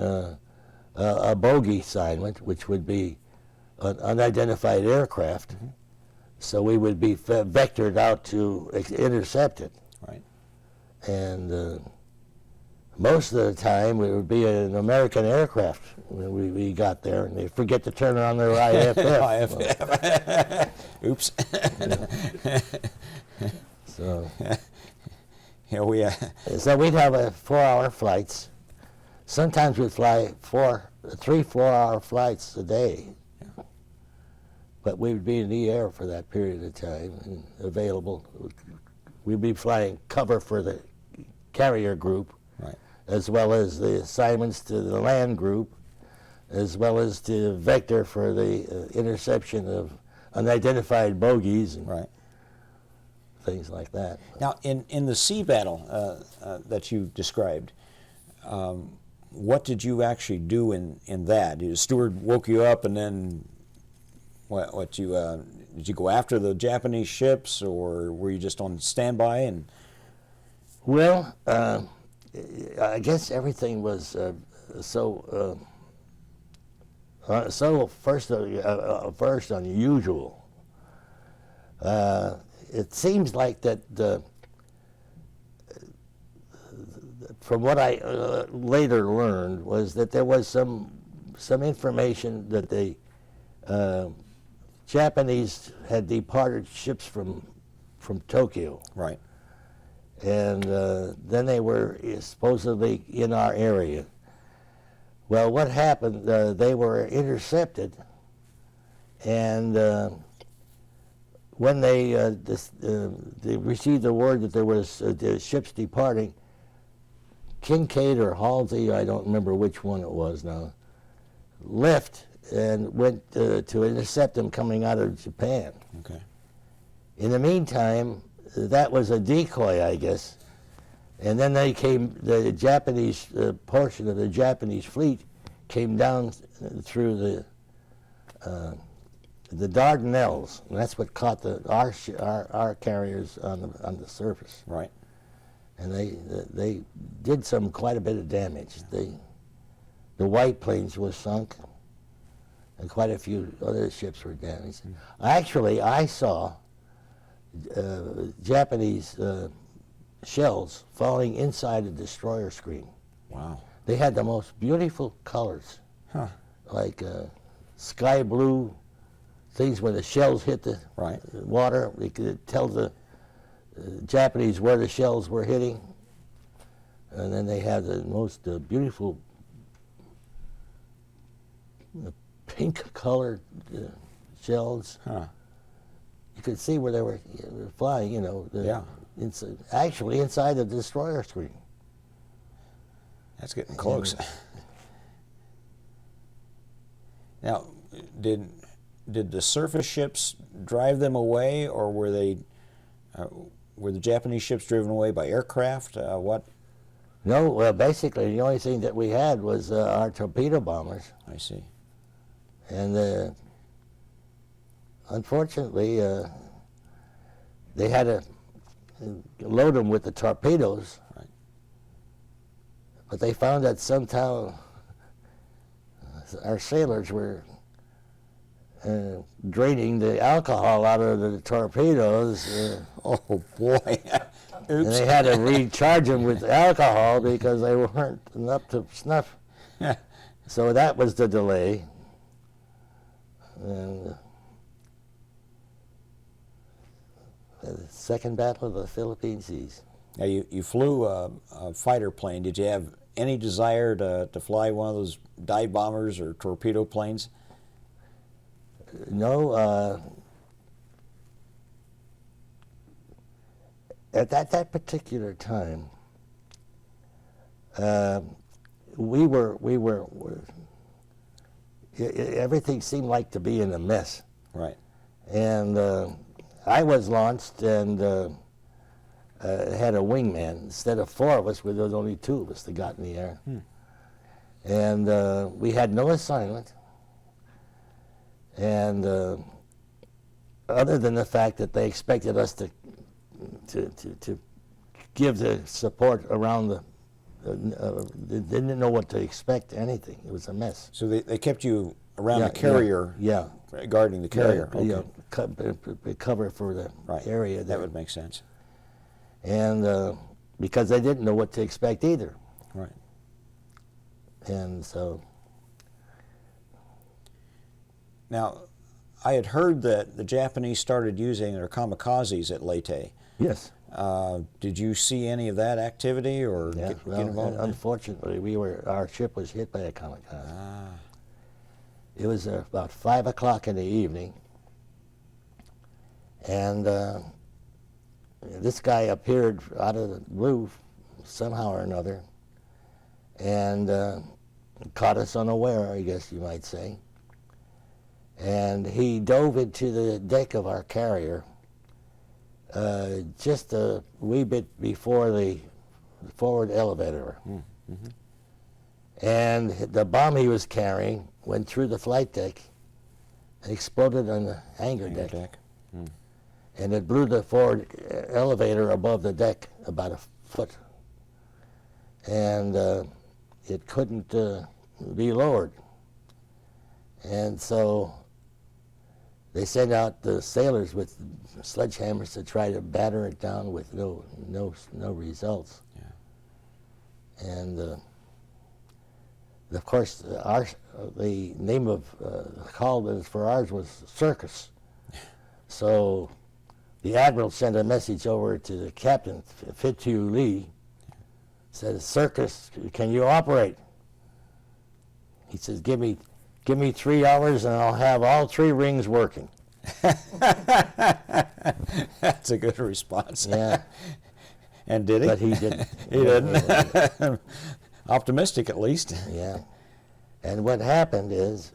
a bogey assignment, which would be an unidentified aircraft. So we would be vectored out to intercept it. Right. And most of the time it would be an American aircraft when we got there, and they forget to turn on their IFF. Oops. So, Yeah, we. so we'd have 4-hour flights. Sometimes we'd fly 3 4-hour flights a day. But we would be in the air for that period of time and available. We'd be flying cover for the carrier group, Right. as well as the assignments to the land group, as well as to vector for the interception of unidentified bogeys and Right. things like that. Now, in the sea battle that you described, what did you actually do in that? The steward woke you up, and then did you go after the Japanese ships, or were you just on standby? And Well, I guess everything was so first unusual. It seems like that from what I later learned was that there was some information that the Japanese had departed ships from Tokyo. right. And then they were supposedly in our area. Well, what happened, they were intercepted, and when they received the word that there was the ships departing, Kincaid or Halsey, I don't remember which one it was now, left and went to intercept them coming out of Japan. Okay. In the meantime, that was a decoy, I guess. And then the Japanese portion of the Japanese fleet came down through the Dardanelles, and that's what caught our carriers on the surface. Right. And they did quite a bit of damage. The White Plains was sunk, and quite a few other ships were damaged. Actually, I saw Japanese shells falling inside a destroyer screen. Wow. They had the most beautiful colors, Huh. like sky blue things. When the shells hit the Right. water, they could tell the Japanese where the shells were hitting. And then they had the most beautiful pink-colored shells. Huh. You could see where they were flying, you know. Yeah. Actually, inside the destroyer screen. That's getting close. Now, did the surface ships drive them away, or were the Japanese ships driven away by aircraft? What? No, well, basically the only thing that we had was our torpedo bombers, I see. and unfortunately they had to load them with the torpedoes. Right. But they found that somehow our sailors were draining the alcohol out of the torpedoes. Oh boy! And Oops. they had to recharge them with alcohol because they weren't up to snuff. So that was the delay. And the second battle of the Philippine Seas. Now you flew a fighter plane. Did you have any desire to fly one of those dive bombers or torpedo planes? No. At that particular time, everything seemed like to be in a mess. Right. And I was launched and had a wingman. Instead of 4 of us, there was only 2 of us that got in the air. And we had no assignment. And other than the fact that they expected us to give the support around they didn't know what to expect, anything. It was a mess. So they kept you around the carrier, yeah, guarding the carrier. yeah, Okay. cover for the area there. That would make sense. And because they didn't know what to expect either. Right. And so. Now, I had heard that the Japanese started using their kamikazes at Leyte. Yes. Did you see any of that activity or Yeah, get well, involved? unfortunately, our ship was hit by a kamikaze. Ah. It was about 5 o'clock in the evening, and this guy appeared out of the blue somehow or another, and caught us unaware, I guess you might say. And he dove into the deck of our carrier just a wee bit before the forward elevator. And the bomb he was carrying went through the flight deck and exploded on the hangar deck. And it blew the forward elevator above the deck about a foot. And it couldn't be lowered. And so they sent out the sailors with sledgehammers to try to batter it down with no results. Yeah. And of course, the name of call for ours was Circus. So the admiral sent a message over to the captain, Fitzhugh Lee, said, "Circus, can you operate?" He says, "Give me 3 hours and I'll have all 3 rings working." That's a good response. Yeah. And did he? But he didn't. He didn't. Optimistic, at least. Yeah. And what happened is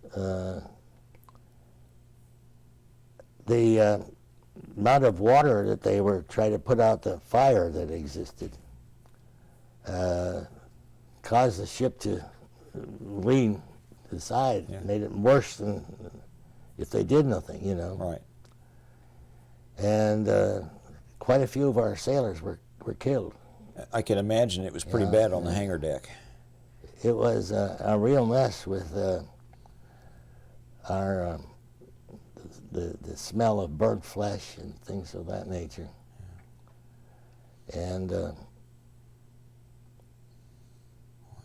the amount of water that they were trying to put out the fire that existed caused the ship to lean to the side. Yeah. Made it worse than if they did nothing, you know. Right. And quite a few of our sailors were killed. I can imagine it was pretty bad on the hangar deck. It was a real mess with our the smell of burnt flesh and things of that nature. And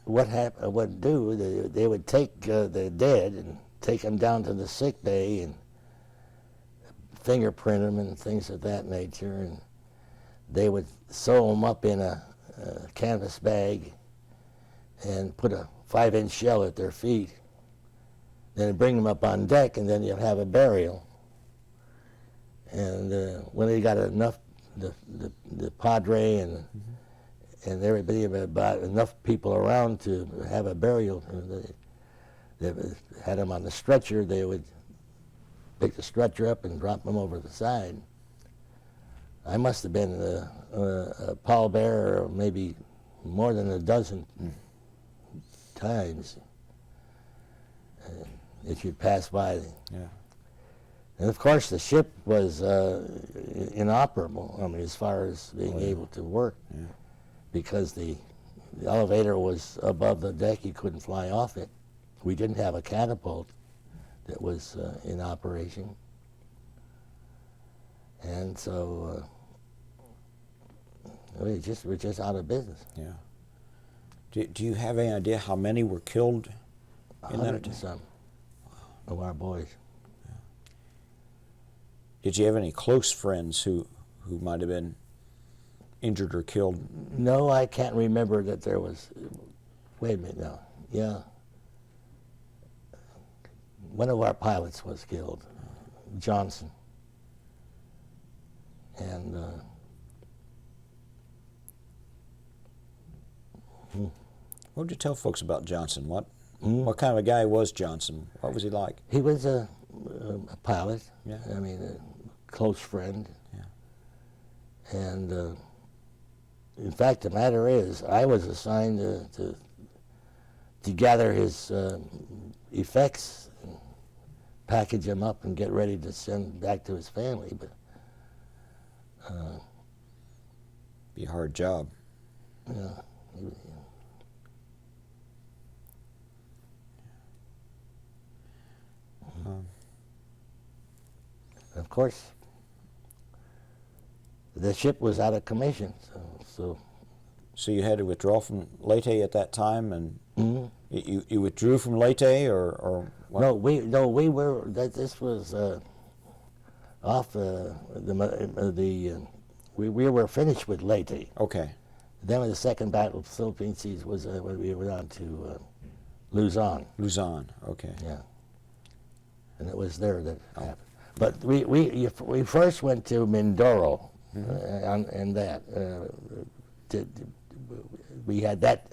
what would do, they would take the dead and take them down to the sick bay and fingerprint them and things of that nature, and they would sew them up in a canvas bag and put a 5-inch shell at their feet. Then bring them up on deck, and then you'll have a burial. And when they got enough, the padre and everybody, about enough people around to have a burial, they had them on the stretcher. They would pick the stretcher up and drop them over the side. I must have been a pallbearer maybe more than a dozen times that you'd pass by. Yeah. And of course, the ship was inoperable. I mean, as far as being able to work, because the elevator was above the deck. You couldn't fly off it. We didn't have a catapult that was in operation, and so we're just out of business. Yeah. Do you have any idea how many were killed in that attack? Some of our boys. Did you have any close friends who might have been injured or killed? No, I can't remember that there was. Wait a minute now. Yeah. One of our pilots was killed, Johnson. And What would you tell folks about Johnson? What kind of a guy was Johnson? What was he like? he was a pilot. Yeah. I mean, a close friend. Yeah. And in fact, the matter is, I was assigned to gather his effects, and package him up, and get ready to send back to his family. But Be a hard job. yeah. Of course, the ship was out of commission, So you had to withdraw from Leyte at that time, and you withdrew from Leyte, or what? no, we were. This was off we were finished with Leyte. Okay. Then when the second battle of the Philippine Seas was when we went on to Luzon. Luzon. Okay. Yeah, and it was there that happened. But we first went to Mindoro, and that we had that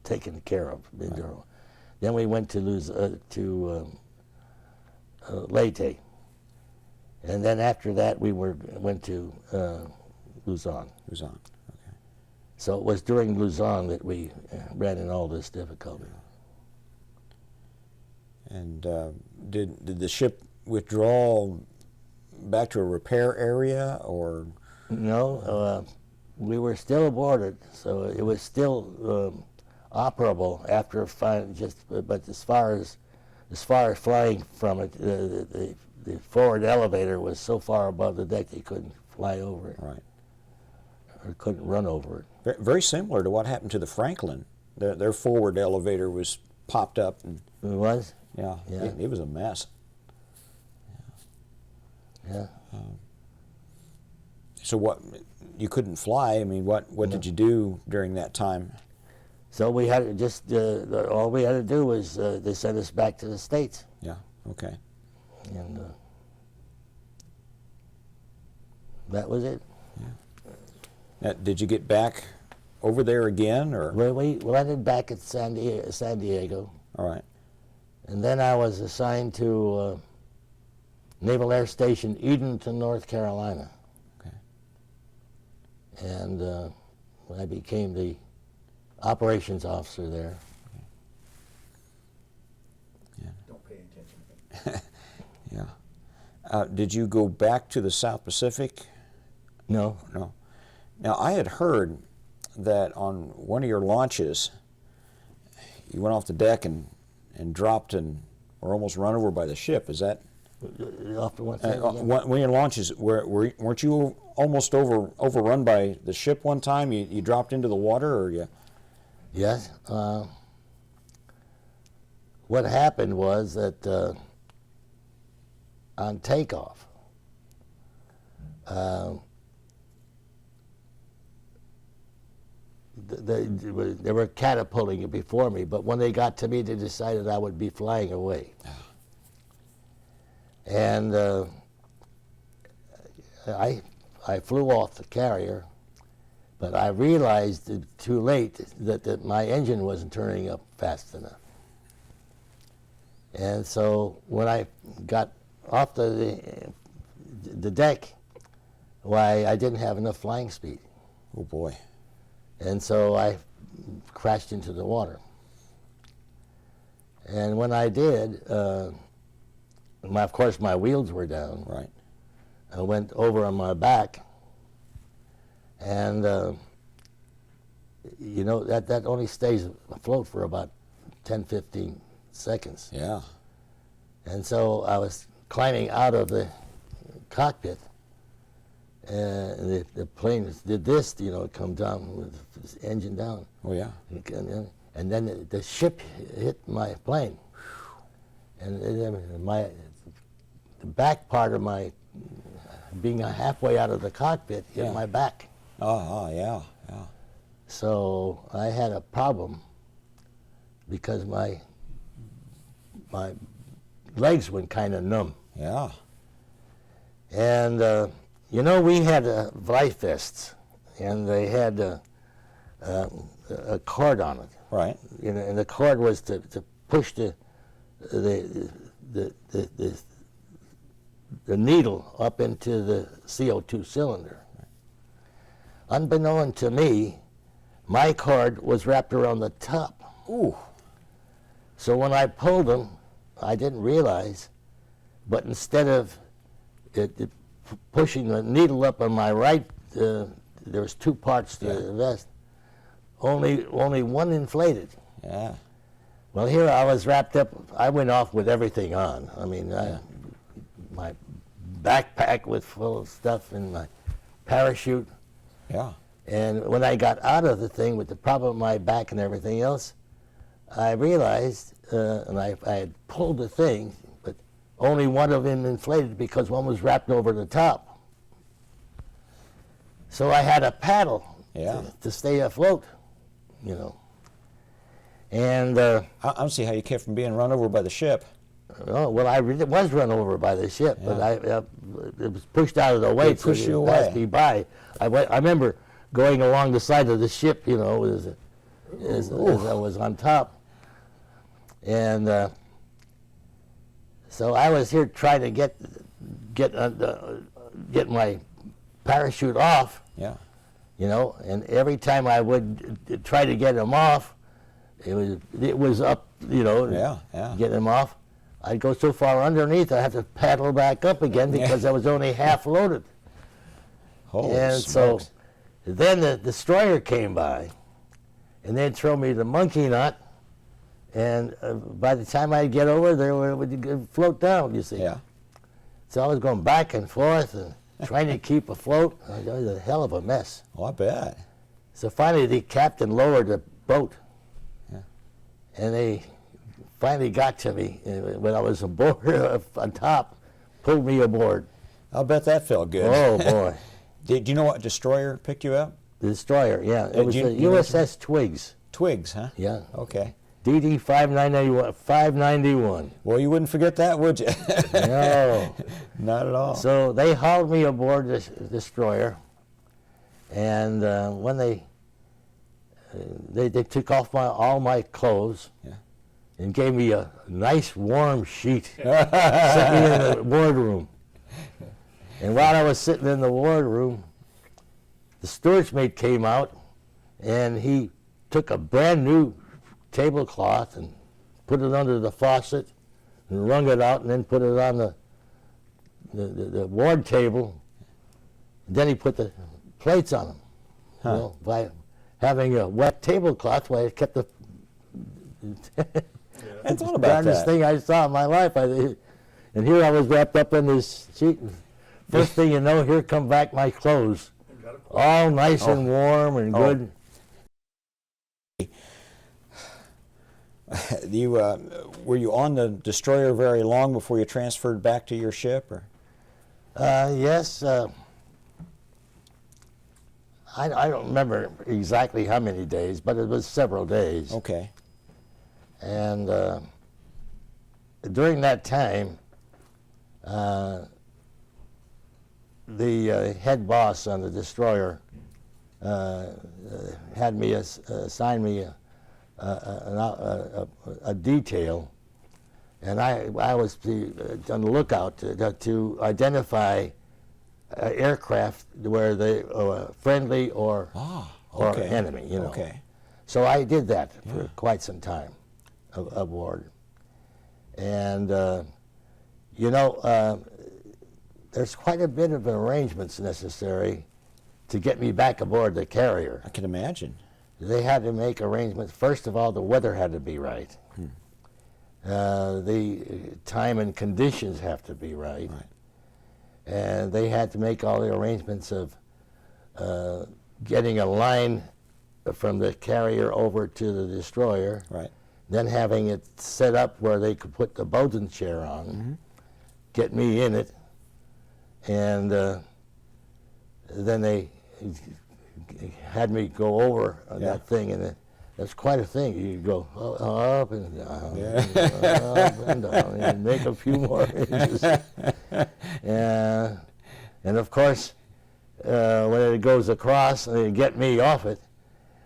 taken care of, Mindoro. Right. Then we went to Leyte, and then after that we went to Luzon. Luzon. Okay. So it was during Luzon that we ran in all this difficulty. And did the ship withdraw back to a repair area, or? No, we were still aboard, so it was still operable after but as far as flying from it, the forward elevator was so far above the deck they couldn't fly over it. Right. Or couldn't run over it. Very similar to what happened to the Franklin. Their forward elevator was popped up. And, it was? Yeah. It was a mess. Yeah. So what? You couldn't fly. I mean, what did you do during that time? So we had to just all we had to do was they sent us back to the States. Yeah. Okay. And that was it. Yeah. Now, did you get back over there again, or? We landed back at San Diego. All right. And then I was assigned to Naval Air Station Edenton, North Carolina. Okay. And I became the operations officer there. Yeah. Don't pay attention. Yeah. Did you go back to the South Pacific? No. No. Now, I had heard that on one of your launches, you went off the deck and dropped and were almost run over by the ship. Is that? One of your launches, weren't you almost overrun by the ship one time? You dropped into the water, or you? Yes. What happened was that on takeoff, they were catapulting it before me, but when they got to me, they decided I would be flying away. And I flew off the carrier, but I realized too late that my engine wasn't turning up fast enough. And so when I got off the deck, why, I didn't have enough flying speed. Oh boy. And so I crashed into the water. And when I did, of course my wheels were down. Right. I went over on my back, and you know, that only stays afloat for about 10-15 seconds. Yeah. And so I was climbing out of the cockpit, and the plane did this, you know, come down with the engine down. Oh yeah. And then the ship hit my plane, and the back part of my, being halfway out of the cockpit, hit my back. Oh, yeah, yeah. So I had a problem because my legs went kind of numb. Yeah. And you know, we had life vests, and they had a cord on it. Right. You know, and the cord was to push the needle up into the CO2 cylinder. Unbeknown to me, my cord was wrapped around the top. Ooh. So when I pulled them, I didn't realize, but instead of it pushing the needle up on my right, there was two parts to the vest. Only one inflated. Yeah. Well, here I was wrapped up. I went off with everything on. I mean, my backpack was full of stuff and my parachute. Yeah. And when I got out of the thing with the problem with my back and everything else, I realized, and I had pulled the thing, but only one of them inflated because one was wrapped over the top. So I had a paddle to stay afloat, you know. And I don't see how you kept from being run over by the ship. oh, well, I was run over by the ship, but it was pushed out of the way, so pushed you it passed away. me by. I remember going along the side of the ship, you know, as I was on top. And so I was here trying to get my parachute off. Yeah. You know, and every time I would try to get him off, it was up, you know, get him off. I'd go so far underneath, I have to paddle back up again because I was only half loaded. Holy And smokes. so then the destroyer came by, and they'd throw me the monkey nut, and by the time I'd get over there, it would float down, you see. Yeah. So I was going back and forth and trying to keep afloat. It was a hell of a mess. Oh, I bet. So finally the captain lowered the boat, and they finally got to me when I was aboard on top, pulled me aboard. I'll bet that felt good. Oh boy. Do you know what destroyer picked you up? The destroyer, yeah. It was do the you know USS Twiggs. Twiggs, huh? Yeah. Okay. DD591. Well, you wouldn't forget that, would you? No. Not at all. So they hauled me aboard this destroyer, and when they took off all my clothes and gave me a nice warm sheet, set me in the wardroom. And while I was sitting in the wardroom, the steward's mate came out, and he took a brand new tablecloth and put it under the faucet and wrung it out and then put it on the ward table. And then he put the plates on them. Huh. You know, by having a wet tablecloth, well, it kept the I thought about darndest that. thing I saw in my life. And here I was wrapped up in this sheet. And first thing you know, here come back my clothes, all nice and warm and good. Were you on the destroyer very long before you transferred back to your ship, or? Yes. I don't remember exactly how many days, but it was several days. Okay. And during that time, the head boss on the destroyer had me assign me a detail, and I was on the lookout to identify aircraft where they were friendly or okay. enemy, you know. Okay. So I did that for quite some time aboard. And, you know, there's quite a bit of arrangements necessary to get me back aboard the carrier. I can imagine. They had to make arrangements. First of all, the weather had to be right. The time and conditions have to be right. And they had to make all the arrangements of getting a line from the carrier over to the destroyer. Right. Then having it set up where they could put the bosun chair on, get me in it, and then they had me go over that thing, and that's quite a thing. You go up and down, up and down, and make a few more inches. And of course, when it goes across, and they get me off it,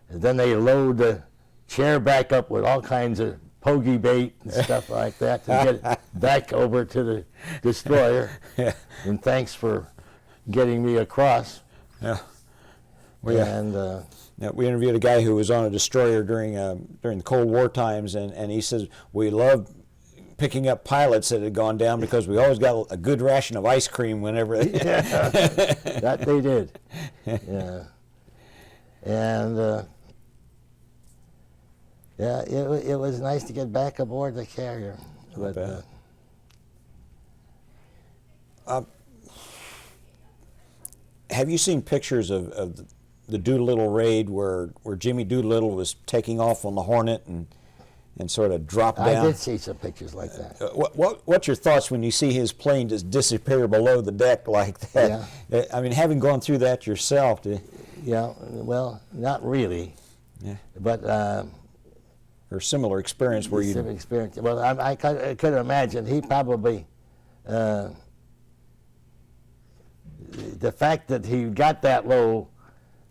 and then they load the chair back up with all kinds of pokey bait and stuff like that to get it back over to the destroyer. And thanks for getting me across. Yeah. Well, yeah. And now, we interviewed a guy who was on a destroyer during the Cold War times, and he says, we loved picking up pilots that had gone down because we always got a good ration of ice cream whenever that they did. Yeah. And yeah, it was nice to get back aboard the carrier. But, have you seen pictures of the Doolittle raid where Jimmy Doolittle was taking off on the Hornet and sort of dropped down? I did see some pictures like that. What's your thoughts when you see his plane just disappear below the deck like that? Yeah. I mean, having gone through that yourself. Yeah, well, not really. Yeah. But or similar experience where you... Similar experience. Well, I could imagine he probably... the fact that he got that low,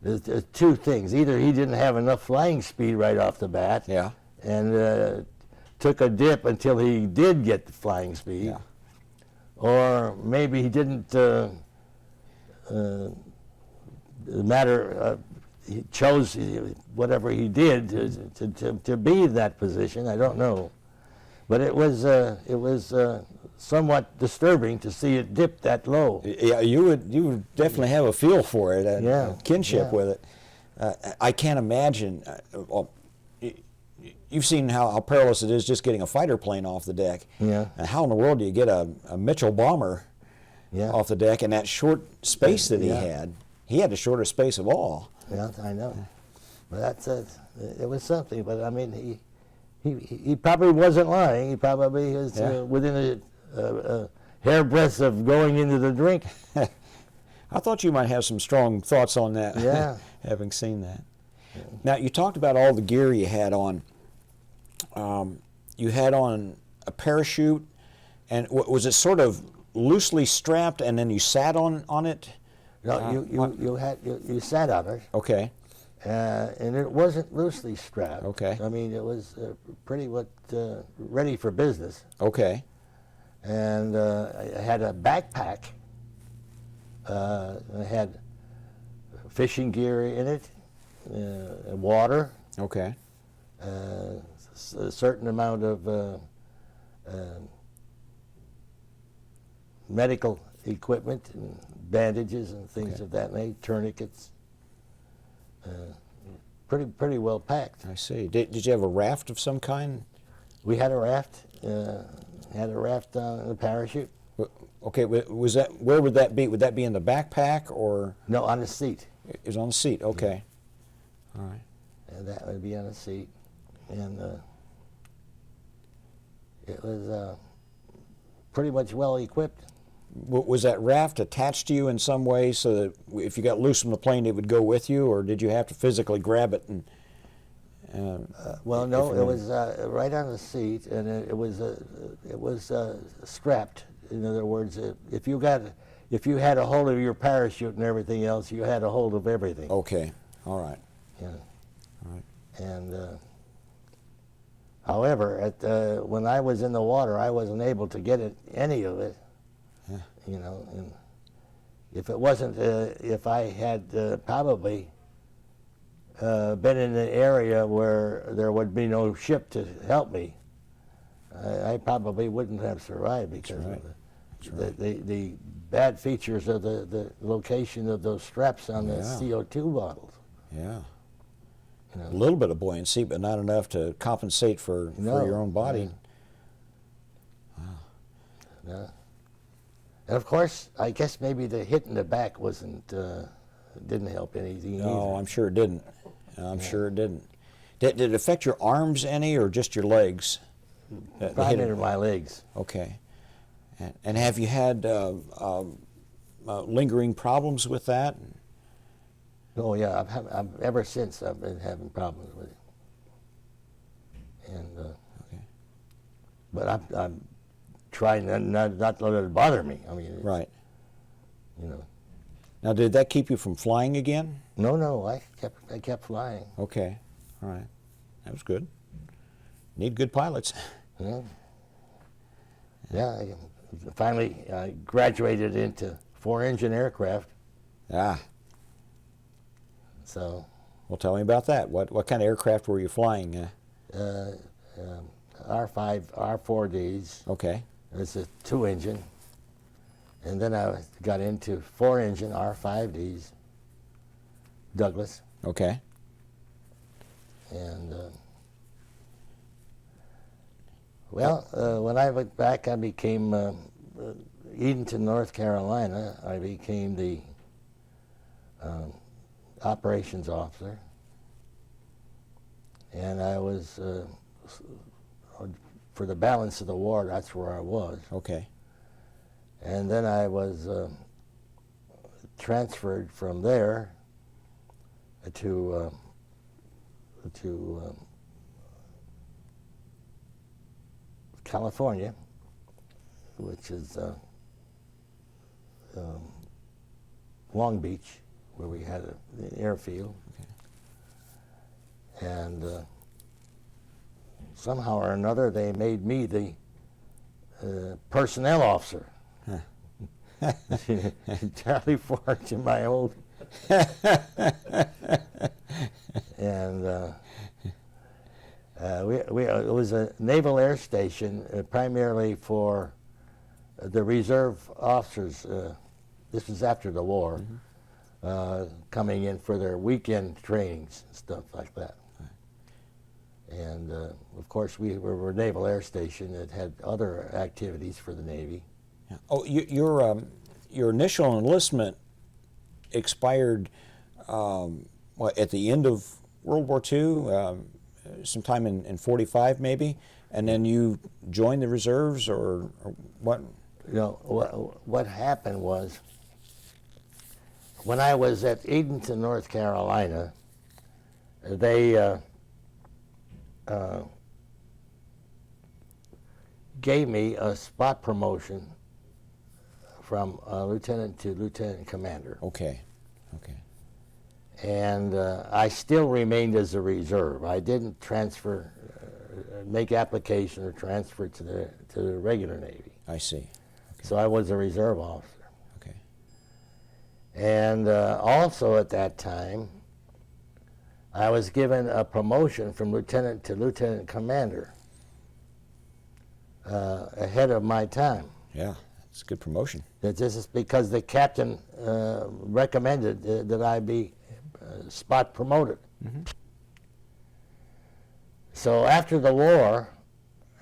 there's two things. Either he didn't have enough flying speed right off the bat, Yeah. and took a dip until he did get the flying speed, Yeah. or maybe he didn't he chose whatever he did to be in that position. I don't know, but it was somewhat disturbing to see it dip that low. Yeah, you would definitely have a feel for it, a kinship with it. I can't imagine. Well, you've seen how perilous it is just getting a fighter plane off the deck. Yeah. And how in the world do you get a Mitchell bomber off the deck in that short space that he had? He had the shortest space of all. Yeah, I know. But that's it was something. But I mean, he probably wasn't lying. He probably was within a hairbreadth of going into the drink. I thought you might have some strong thoughts on that. Yeah. Having seen that. Yeah. Now, you talked about all the gear you had on. You had on a parachute, and was it sort of loosely strapped, and then you sat on it? No, you sat on it. Okay. And it wasn't loosely strapped. Okay. I mean, it was pretty much ready for business. Okay. And I had a backpack. I had fishing gear in it, water. Okay. A certain amount of medical equipment and bandages and things of that nature, tourniquets. Pretty well packed. I see. Did you have a raft of some kind? We had a raft. Had a raft on the parachute. Okay. Was that, where would that be? Would that be in the backpack or? No, on the seat. It was on the seat. Okay. All right. And that would be on the seat, and it was pretty much well equipped. Was that raft attached to you in some way so that if you got loose from the plane, it would go with you, or did you have to physically grab it? And Well, no, it was right on the seat, and it was strapped. In other words, if you had a hold of your parachute and everything else, you had a hold of everything. Okay, all right. Yeah. All right. And however, when I was in the water, I wasn't able to get any of it. Yeah. You know, and if it wasn't, if I had probably been in an area where there would be no ship to help me, I probably wouldn't have survived because of the bad features of the location of those straps on the CO2 bottles. Yeah. You know. A little bit of buoyancy, but not enough to compensate for your own body. Yeah. No. And of course, I guess maybe the hit in the back didn't help anything No, either. I'm sure it didn't. I'm sure it didn't. Did it affect your arms any, or just your legs? Primarily my legs. Okay. And have you had lingering problems with that? Oh yeah, ever since I've been having problems with it. And Okay. but I'm trying not to let it bother me. I mean, Right. You know. Now, did that keep you from flying again? No, I kept flying. Okay. All right. That was good. Need good pilots. Yeah. Yeah. Finally, I graduated into 4-engine aircraft. Ah. So. Well, tell me about that. What kind of aircraft were you flying? R4Ds. Okay. It's a 2-engine. And then I got into 4-engine R5Ds, Douglas. Okay. And when I went back, I became Edenton, North Carolina. I became the operations officer, and I was for the balance of the war. That's where I was. Okay. And then I was transferred from there to California, which is Long Beach, where we had an airfield. Okay. And somehow or another, they made me the personnel officer. Charlie Forge, my old, and it was a naval air station primarily for the reserve officers. This was after the war, coming in for their weekend trainings and stuff like that. And of course, we were a naval air station that had other activities for the Navy. Yeah. Oh, your initial enlistment expired at the end of World War II, sometime in 45 maybe, and then you joined the reserves, or what? You know, what happened was, when I was at Edenton, North Carolina, they gave me a spot promotion from lieutenant to lieutenant commander. Okay, okay. And I still remained as a reserve. I didn't transfer, make application or transfer to the regular Navy. I see. Okay. So I was a reserve officer. Okay. And also at that time, I was given a promotion from lieutenant to lieutenant commander ahead of my time. Yeah, it's a good promotion. This is because the captain recommended that I be spot promoted. Mm-hmm. So after the war,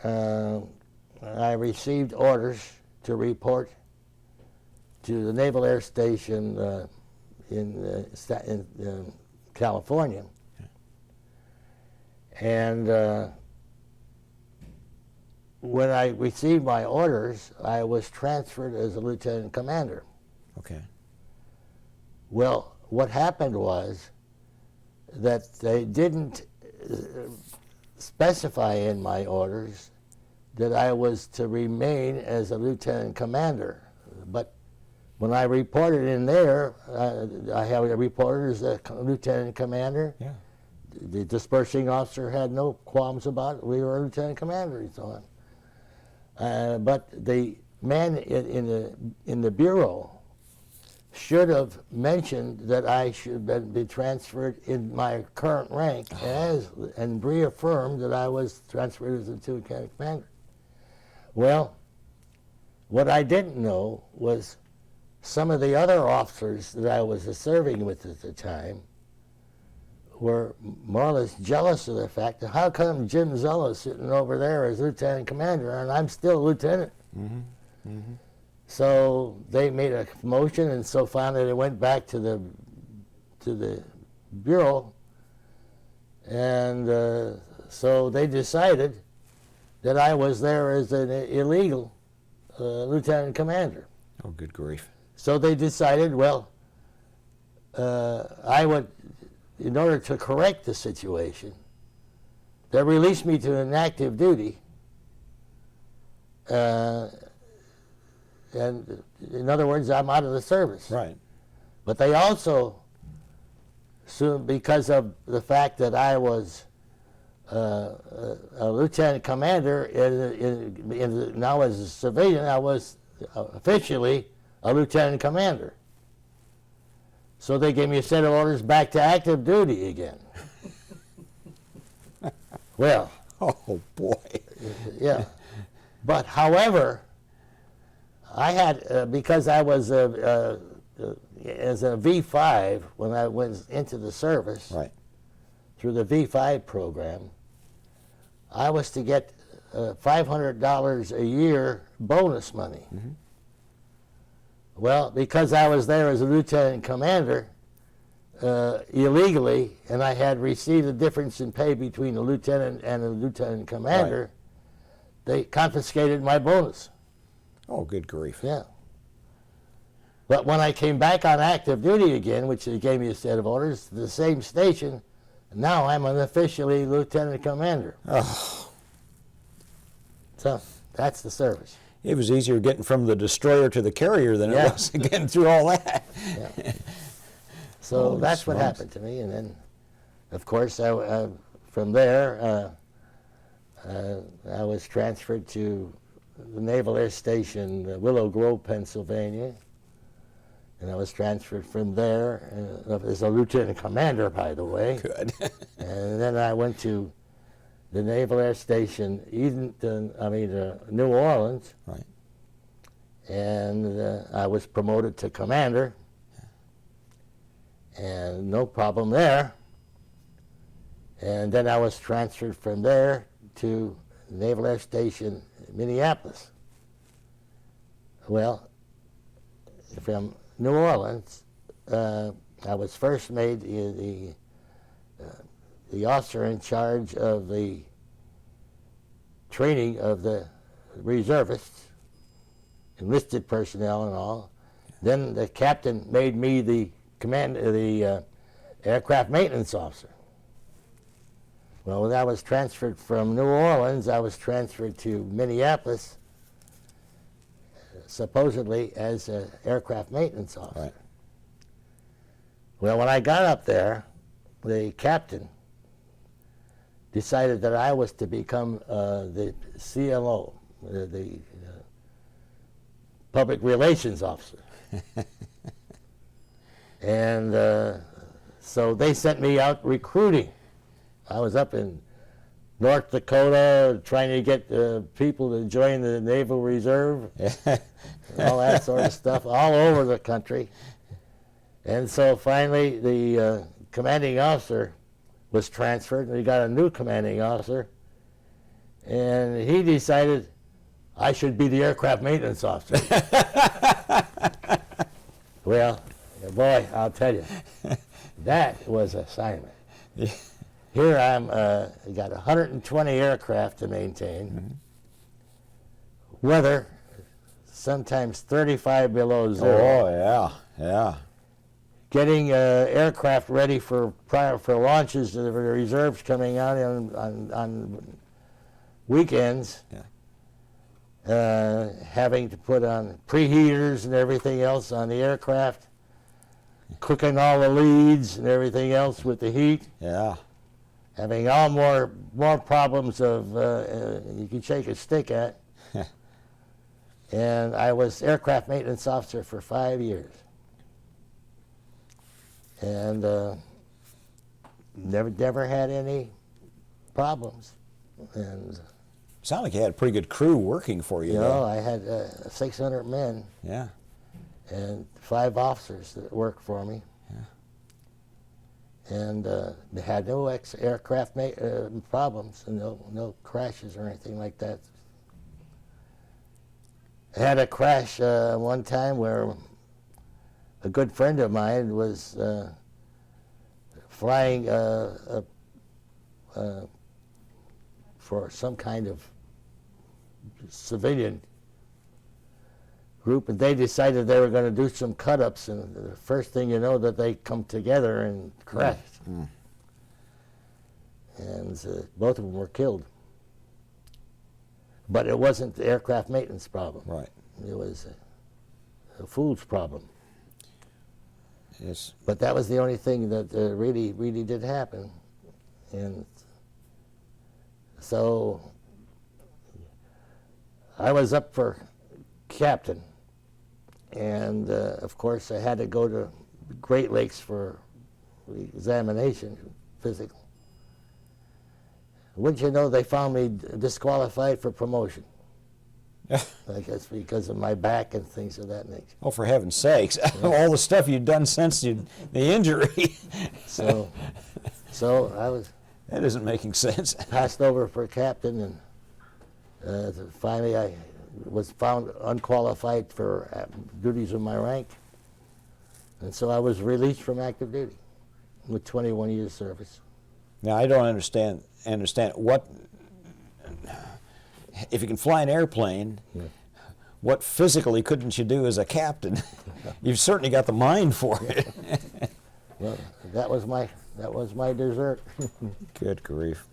I received orders to report to the Naval Air Station in California. Okay. And when I received my orders, I was transferred as a lieutenant commander. Okay. Well, what happened was that they didn't specify in my orders that I was to remain as a lieutenant commander. But when I reported in there, I have reported as a lieutenant commander. Yeah. The dispersing officer had no qualms about it. We were a lieutenant commander and so on. But the man in the bureau should have mentioned that I should be transferred in my current rank and reaffirmed that I was transferred as a lieutenant commander. Well, what I didn't know was some of the other officers that I was serving with at the time were more or less jealous of the fact that how come Jim Zella is sitting over there as lieutenant commander and I'm still lieutenant? Mm-hmm. Mm-hmm. So they made a motion, and so finally they went back to the bureau, and so they decided that I was there as an illegal lieutenant commander. Oh, good grief. So they decided, well, I would, in order to correct the situation, they released me to an active duty. And in other words, I'm out of the service. Right. But they also, soon, because of the fact that I was a lieutenant commander, now as a civilian, I was officially a lieutenant commander. So they gave me a set of orders back to active duty again. Well. Oh, boy. Yeah. But however, I had, because I was as a V5 when I went into the service, Right. through the V5 program, I was to get $500 a year bonus money. Mm-hmm. Well, because I was there as a lieutenant commander illegally, and I had received the difference in pay between a lieutenant and a lieutenant commander, they confiscated my bonus. Oh, good grief. Yeah. But when I came back on active duty again, which they gave me a set of orders, the same station, now I'm an officially lieutenant commander. Oh. So that's the service. It was easier getting from the destroyer to the carrier than Yeah. it was getting through all that. Yeah. So Oh, that's what smokes. happened to me. And then, of course, from there, I was transferred to the Naval Air Station, Willow Grove, Pennsylvania. And I was transferred from there as a lieutenant commander, by the way. Good. And then I went to the Naval Air Station, New Orleans. Right. And I was promoted to commander. And no problem there. And then I was transferred from there to Naval Air Station, Minneapolis. Well, from New Orleans, I was first made the officer in charge of the training of the reservists, enlisted personnel and all. Then the captain made me the aircraft maintenance officer. Well, when I was transferred from New Orleans, I was transferred to Minneapolis, supposedly as an aircraft maintenance officer. Right. Well, when I got up there, the captain decided that I was to become the CLO, the public relations officer. And so they sent me out recruiting. I was up in North Dakota trying to get people to join the Naval Reserve, and all that sort of stuff, all over the country. And so finally the commanding officer was transferred, and we got a new commanding officer, and he decided I should be the aircraft maintenance officer. Well, boy, I'll tell you, that was an assignment. Yeah. Here I'm got 120 aircraft to maintain, weather, sometimes 35 below zero. Oh, yeah, yeah. Getting aircraft ready for launches, the reserves coming out on weekends. Yeah. Having to put on preheaters and everything else on the aircraft, cooking all the leads and everything else with the heat. Yeah. Having all more problems of you can shake a stick at. And I was aircraft maintenance officer for 5 years. And never had any problems. And Sound like you had a pretty good crew working for you. you though. know, I had 600 men Yeah. and 5 officers that worked for me. And they had no aircraft problems and no crashes or anything like that. I had a crash one time where a good friend of mine was flying for some kind of civilian group, and they decided they were going to do some cut-ups, and the first thing you know that they come together and crashed. And both of them were killed. But it wasn't the aircraft maintenance problem. Right. It was a fool's problem. Yes. But that was the only thing that really did happen. And so I was up for captain. And of course I had to go to Great Lakes for the examination, physical. Wouldn't you know, they found me disqualified for promotion. I guess because of my back and things of that nature. Oh, for heaven's sakes. All the stuff you'd done since the injury. So I was That isn't making sense. passed over for captain, and finally I was found unqualified for duties of my rank. And so I was released from active duty with 21 years service. Now, I don't understand what, if you can fly an airplane, what physically couldn't you do as a captain? You've certainly got the mind for it. Well, that was my dessert. Good grief.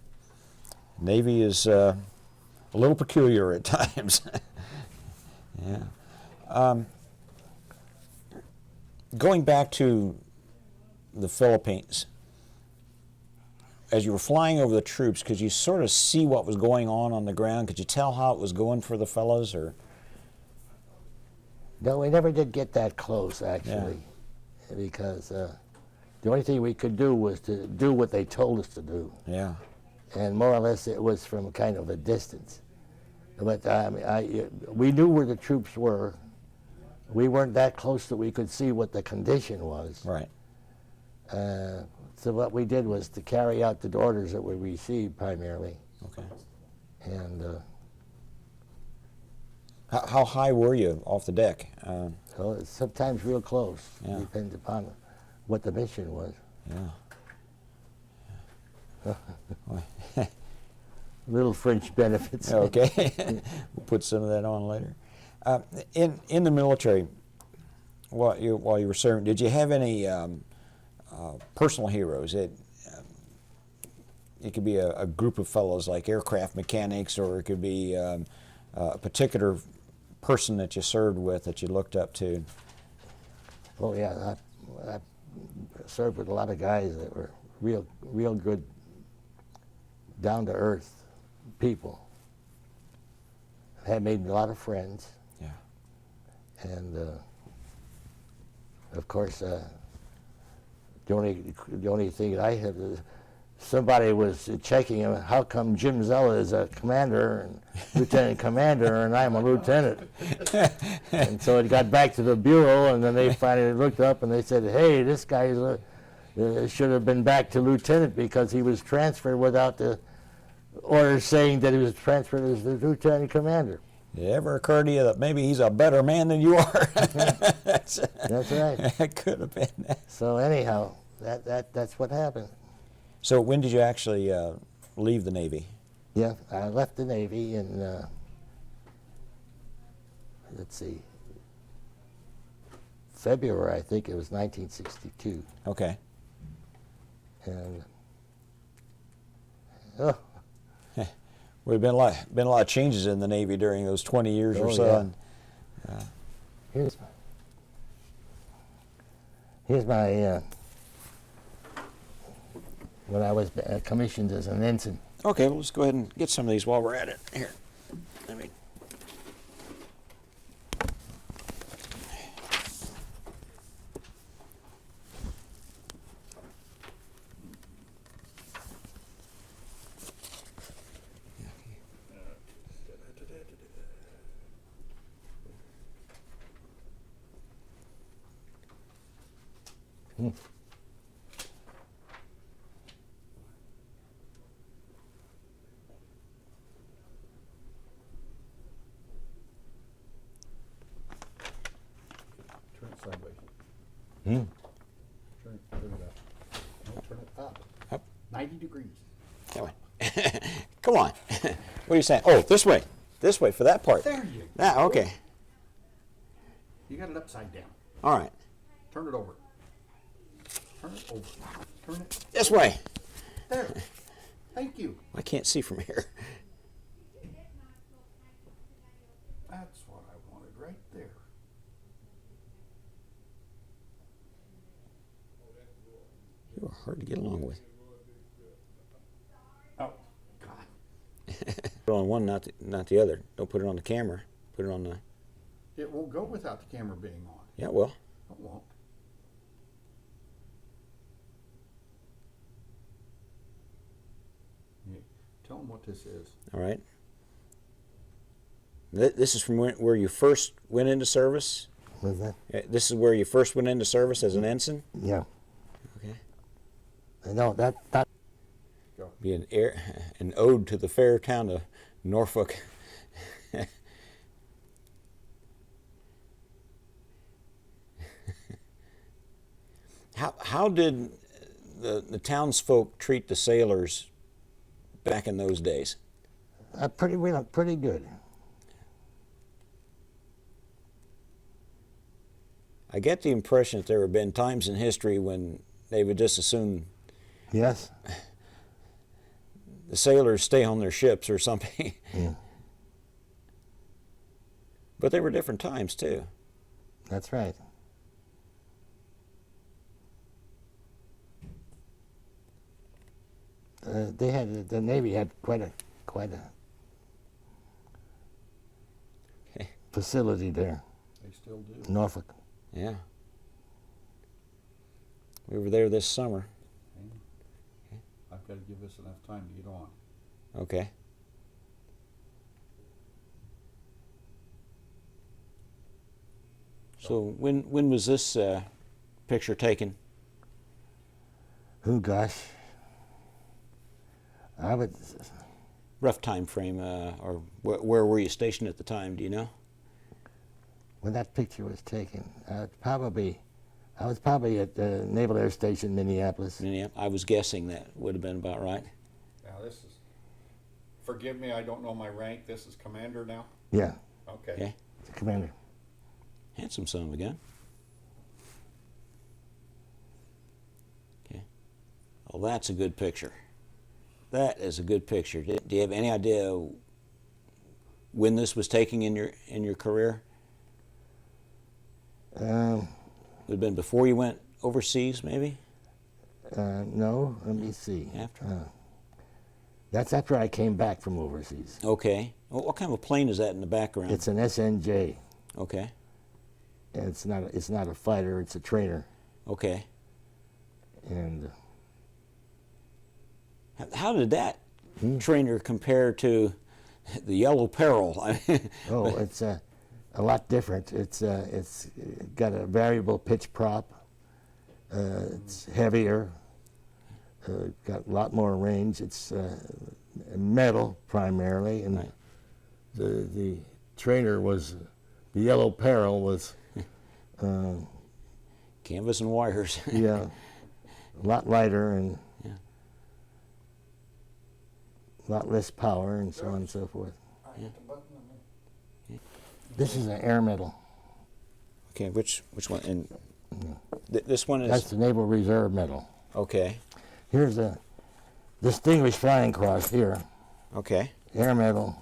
Navy is a little peculiar at times. Yeah. Going back to the Philippines, as you were flying over the troops, could you sort of see what was going on the ground? Could you tell how it was going for the fellows, or? No, we never did get that close, actually, because the only thing we could do was to do what they told us to do. Yeah. And more or less it was from kind of a distance. But we knew where the troops were. We weren't that close that we could see what the condition was. Right. So what we did was to carry out the orders that we received primarily. Okay. And How high were you off the deck? so it's sometimes real close. Yeah. Depends upon what the mission was. Yeah. Little fringe benefits. Okay. We'll put some of that on later. In the military, while you were serving, did you have any personal heroes? It could be a group of fellows like aircraft mechanics, or it could be a particular person that you served with that you looked up to. Oh yeah, I served with a lot of guys that were real good, down-to-earth people. I had made a lot of friends. Yeah. And of course, the only thing that I had is somebody was checking him. How come Jim Zella is a commander and lieutenant commander, and I'm a lieutenant? And so it got back to the bureau, and then they finally looked up and they said, "Hey, this guy should have been back to lieutenant because he was transferred without the order saying that he was transferred as the lieutenant commander." Did it ever occur to you that maybe he's a better man than you are? That's right. That could have been. So anyhow, that's what happened. So when did you actually leave the Navy? Yeah, I left the Navy in let's see, February, I think it was 1962. Okay. And, oh, We've been a lot of changes in the Navy during those 20 years or Oh, so. yeah. And, here's my when I was commissioned as an ensign. okay, well, let's go ahead and get some of these while we're at it. Here, let me. Turn it sideways. Hmm? Turn it up. No, turn it up. Up. 90 degrees. That way. Come on. What are you saying? Oh, this way. This way for that part. There you go. Ah, okay. You got it upside down. All right. Turn it over. Turn it over. Turn it. This way. There. Thank you. I can't see from here. That's what I wanted right there. You are hard to get along with. Oh, God. Put it on one, not the other. Don't put it on the camera. Put it on the. It won't go without the camera being on. Yeah, well. It won't. Yeah. Tell them what this is. All right. This is from where you first went into service. Was that? This is where you first went into service as an ensign. Yeah. Okay. No, that Go. Be an ode to the fair town of Norfolk. How did the townsfolk treat the sailors back in those days? pretty good. I get the impression that there have been times in history when they would just assume Yes. the sailors stay on their ships or something. Yeah. But they were different times too. That's right. The Navy had quite a Okay. facility there, They still do. Norfolk. Yeah. We were there this summer. I've got to give this enough time to get on. Okay. So when was this picture taken? Oh gosh, I would. Rough time frame, or where were you stationed at the time? Do you know? When that picture was taken, I was probably at the Naval Air Station, Minneapolis. Yeah, I was guessing that would have been about right. Now this is, forgive me, I don't know my rank. This is commander now? Yeah, Okay. Okay. the commander. Handsome son of a gun. Okay. Well, that's a good picture. That is a good picture. Do you have any idea when this was taken in your career? Would have been before you went overseas, maybe? No, let me see. After? That's after I came back from overseas. Okay. Well, what kind of a plane is that in the background? It's an SNJ. Okay. And it's not a fighter. It's a trainer. Okay. And How did that trainer compare to the Yellow Peril? it's a lot different. It's got a variable pitch prop. It's heavier. Got a lot more range. It's metal primarily, and Right. the trainer was the Yellow Peril was Canvas and wires. yeah, a lot lighter and Yeah. a lot less power and so on and so forth. I hit the button. This is an air medal. Okay, which one? And this one is That's the Naval Reserve Medal. okay. Here's a Distinguished Flying Cross here. Okay. Air Medal.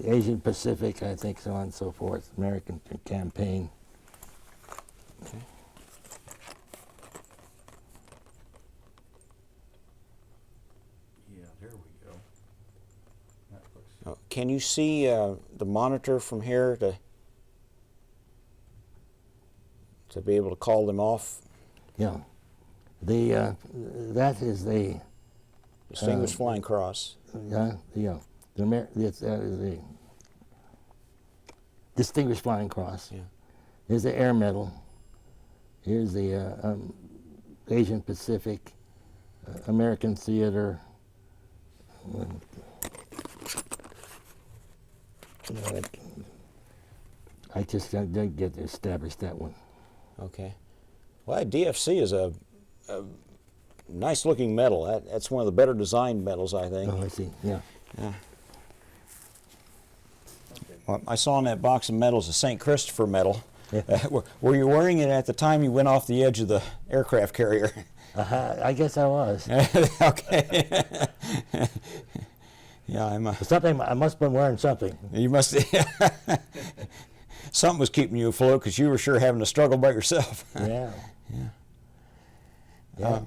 Asian Pacific, I think, so on and so forth. American campaign. Okay. Yeah, there we go. That looks. Oh, can you see the monitor from here to be able to call them off? Yeah. That is the Distinguished Flying Cross. yeah. That is the Distinguished Flying Cross. Yeah. Here's the Air Medal. Here's the Asian Pacific, American Theater. I just didn't get to establish that one. Okay. Well, DFC is a nice-looking medal. That's one of the better designed medals, I think. Oh, I see. Yeah. Yeah. Well, I saw in that box of medals a St. Christopher medal. Yeah. Were you wearing it at the time you went off the edge of the aircraft carrier? I guess I was. Okay. Yeah, Something. I must have been wearing something. you must. Something was keeping you afloat because you were sure having to struggle by yourself. Yeah. Yeah. Yeah.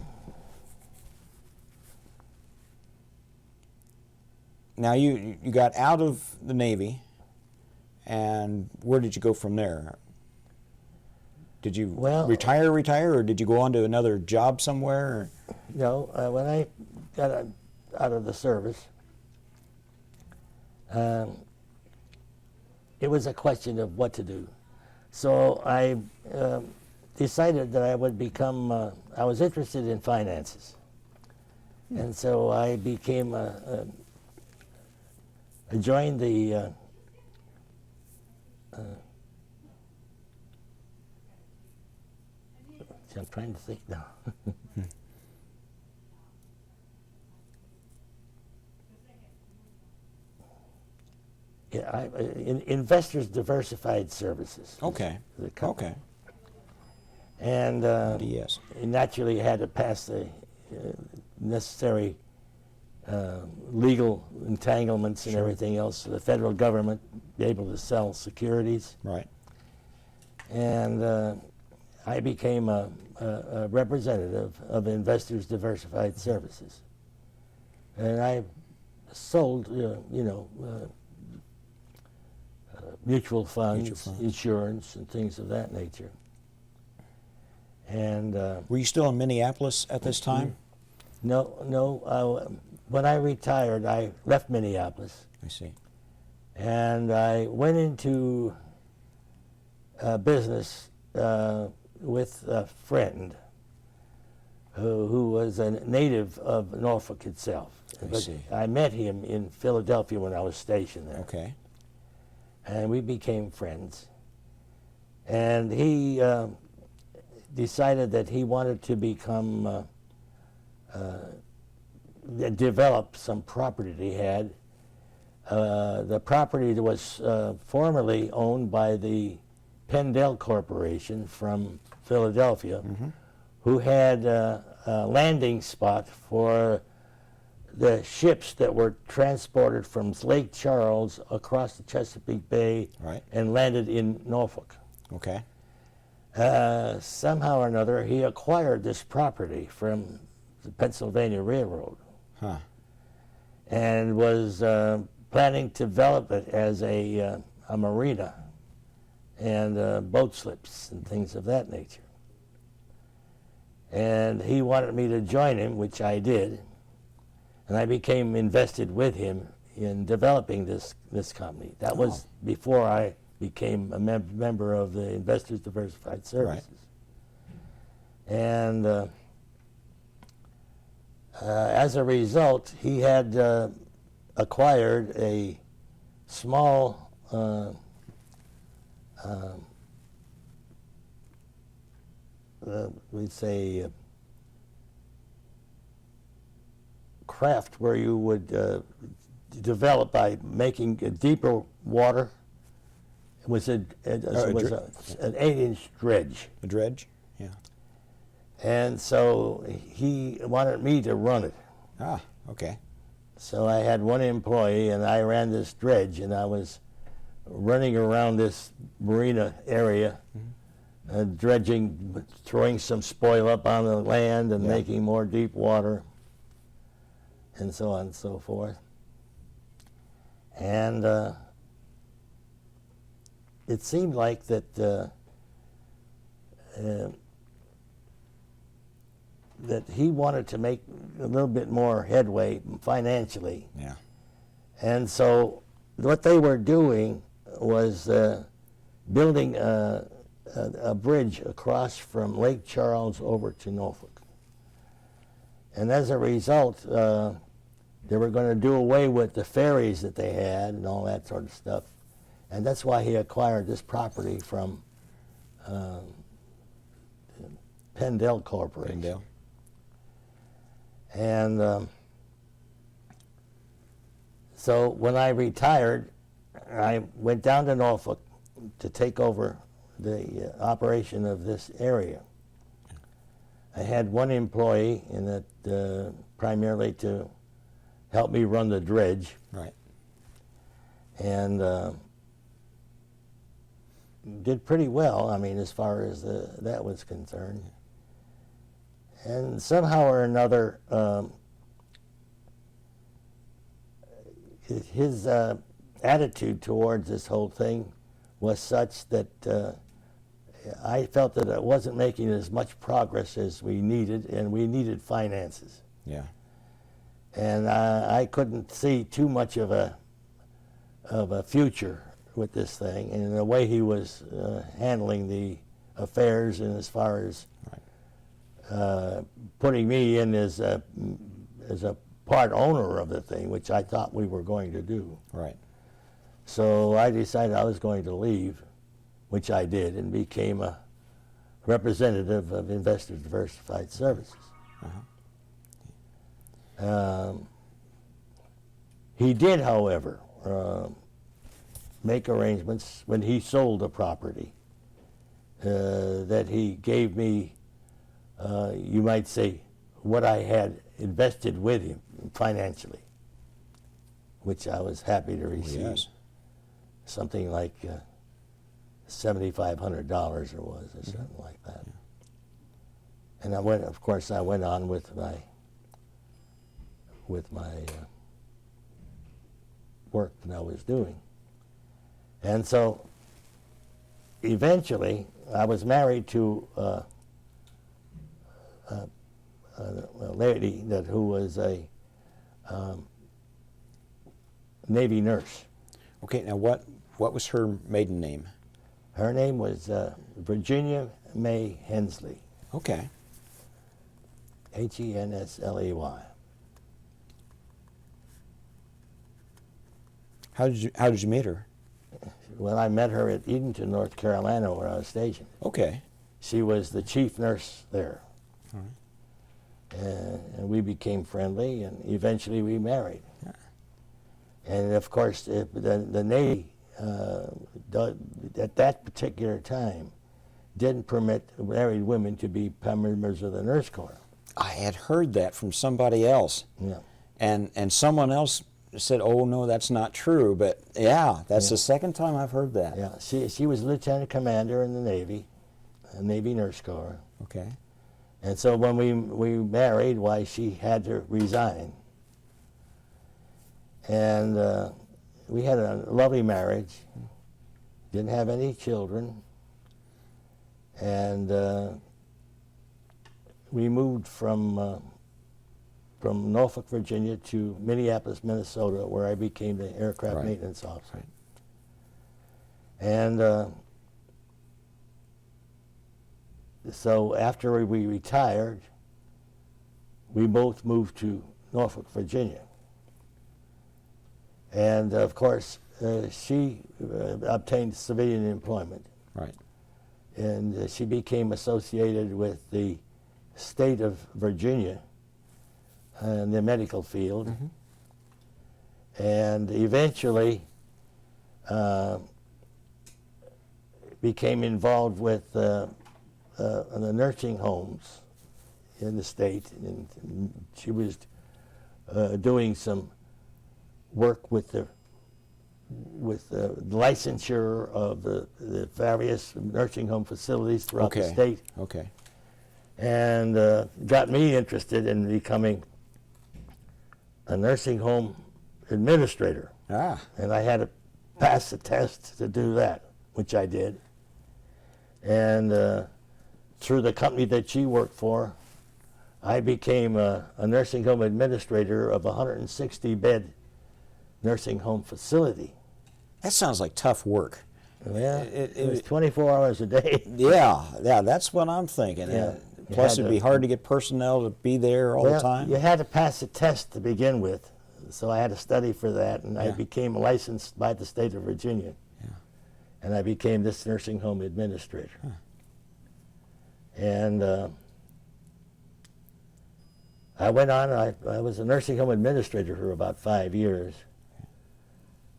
Now you got out of the Navy, and where did you go from there? Did you retire, or did you go on to another job somewhere? Or? No, when I got out of the service, it was a question of what to do. So I decided that I would become, I was interested in finances. And so I became, I joined the I'm trying to think now. Yeah, Investors Diversified Services. Okay. The company. Okay. And DS. naturally had to pass the necessary legal entanglements and Sure. everything else so the federal government be able to sell securities. Right. And I became a representative of Investors Diversified Services. And I sold, mutual funds, insurance, and things of that nature. And Were you still in Minneapolis at this time? no. When I retired, I left Minneapolis, I see. and I went into business with a friend who was a native of Norfolk itself. I see. I met him in Philadelphia when I was stationed there. Okay. And we became friends. And he decided that he wanted to become, develop some property that he had. The property was formerly owned by the Pendel Corporation from Philadelphia, who had a landing spot for the ships that were transported from Lake Charles across the Chesapeake Bay Right. and landed in Norfolk. Okay. Somehow or another, he acquired this property from the Pennsylvania Railroad Huh. and was planning to develop it as a marina and boat slips and things of that nature. And he wanted me to join him, which I did. And I became invested with him in developing this company. That was before I became a member of the Investors Diversified Services. Right. And as a result, he had acquired a small we'd say craft where you would develop by making deeper water It was an dredge. 8-inch dredge. A dredge? Yeah. And so he wanted me to run it. Ah, okay. So I had one employee, and I ran this dredge, and I was running around this marina area, dredging, throwing some spoil up on the land and making more deep water, and so on and so forth. And it seemed like that that he wanted to make a little bit more headway financially. Yeah. And so what they were doing was building a bridge across from Lake Charles over to Norfolk. And as a result, they were going to do away with the ferries that they had and all that sort of stuff. And that's why he acquired this property from Pendel Corporation. Pendel. And so when I retired, I went down to Norfolk to take over the operation of this area. I had one employee in it primarily to help me run the dredge. Right. And did pretty well, I mean, as far as that was concerned. And somehow or another, his attitude towards this whole thing was such that I felt that it wasn't making as much progress as we needed, and we needed finances. Yeah. And I couldn't see too much of a future with this thing, and the way he was handling the affairs, and as far as putting me in as a part owner of the thing, which I thought we were going to do. Right. So I decided I was going to leave, which I did, and became a representative of Investor Diversified Services. He did, however, make arrangements when he sold the property that he gave me, you might say, what I had invested with him financially, which I was happy to receive. Yes. Something like $7,500 it was, or something like that. Yeah. And I went, of course, I went on with my work that I was doing. And so eventually I was married to a lady who was a Navy nurse. Okay, now what was her maiden name? Her name was Virginia May Hensley. Okay. Hensley. How did you meet her? Well, I met her at Edenton, North Carolina, where I was stationed. Okay. She was the chief nurse there. All right. And we became friendly, and eventually we married. Yeah. And of course, the Navy, at that particular time, didn't permit married women to be members of the Nurse Corps. I had heard that from somebody else. Yeah. And someone else said, "Oh no, that's not true." But yeah, that's the second time I've heard that. Yeah, she was lieutenant commander in the Navy, Navy Nurse Corps. Okay. And so when we married, why, she had to resign. And we had a lovely marriage. Didn't have any children. And we moved from Norfolk, Virginia to Minneapolis, Minnesota, where I became the aircraft maintenance officer. Right. And so after we retired, we both moved to Norfolk, Virginia. And of course, she obtained civilian employment. Right. And she became associated with the state of Virginia in the medical field. And eventually, became involved with the nursing homes in the state, and she was doing some work with the licensure of the various nursing home facilities throughout the state, Okay. and got me interested in becoming a nursing home administrator. Ah. And I had to pass the test to do that, which I did. And through the company that she worked for, I became a nursing home administrator of a 160-bed nursing home facility. That sounds like tough work. Yeah, it was 24 hours a day. Yeah, that's what I'm thinking. Yeah. Plus, You had it'd be hard to get personnel to be there all the time. You had to pass the test to begin with, so I had to study for that, and I Yeah. became licensed by the state of Virginia. Yeah. And I became this nursing home administrator. Huh. And I went on, I was a nursing home administrator for about 5 years.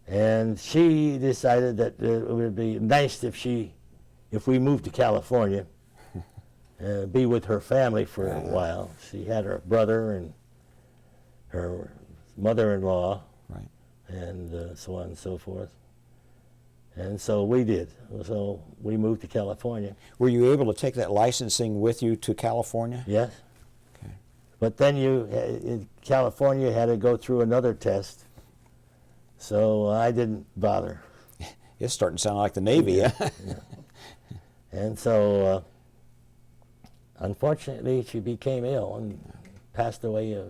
And she decided that it would be nice if we moved to California, be with her family for a while. She had her brother and her mother-in-law, Right. and so on and so forth. And so we did. So we moved to California. Were you able to take that licensing with you to California? Yes. Okay. But then in California, had to go through another test. So I didn't bother. It's starting to sound like the Navy. Yeah. And so, unfortunately, she became ill and passed away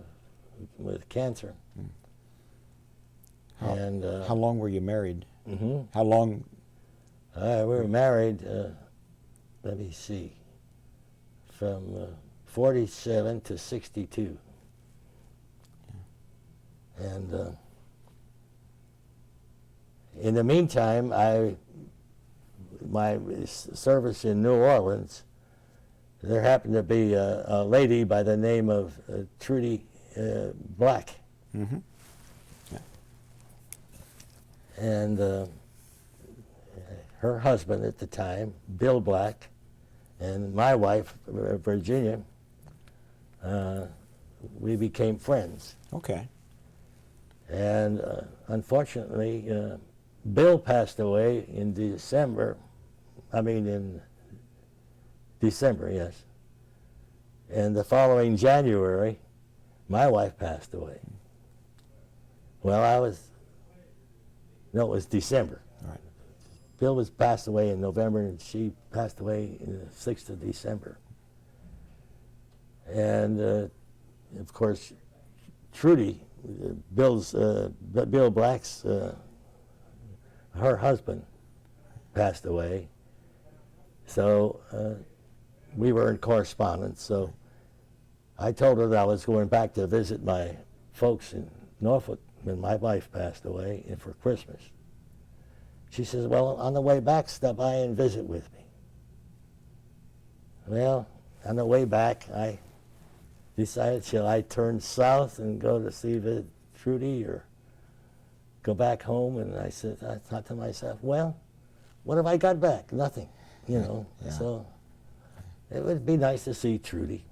with cancer. And How long were you married? mhm. How long? We were married, let me see, from 47 to 62. And in the meantime, my service in New Orleans, there happened to be a lady by the name of Trudy Black. Mm-hmm. And her husband at the time, Bill Black, and my wife, Virginia, we became friends. Okay. And unfortunately, Bill passed away in December, yes. And the following January, my wife passed away. Well, it was December. All right. Bill was passed away in November, and she passed away in the 6th of December. And of course, Trudy, Bill Black's, her husband, passed away. So we were in correspondence. So I told her that I was going back to visit my folks in Norfolk when my wife passed away, and for Christmas. She says, well, on the way back, stop by and visit with me. Well, on the way back, I decided, shall I turn south and go to see Trudy, or go back home? And I thought to myself, well, what have I got back? Nothing, you know. Yeah. So it would be nice to see Trudy.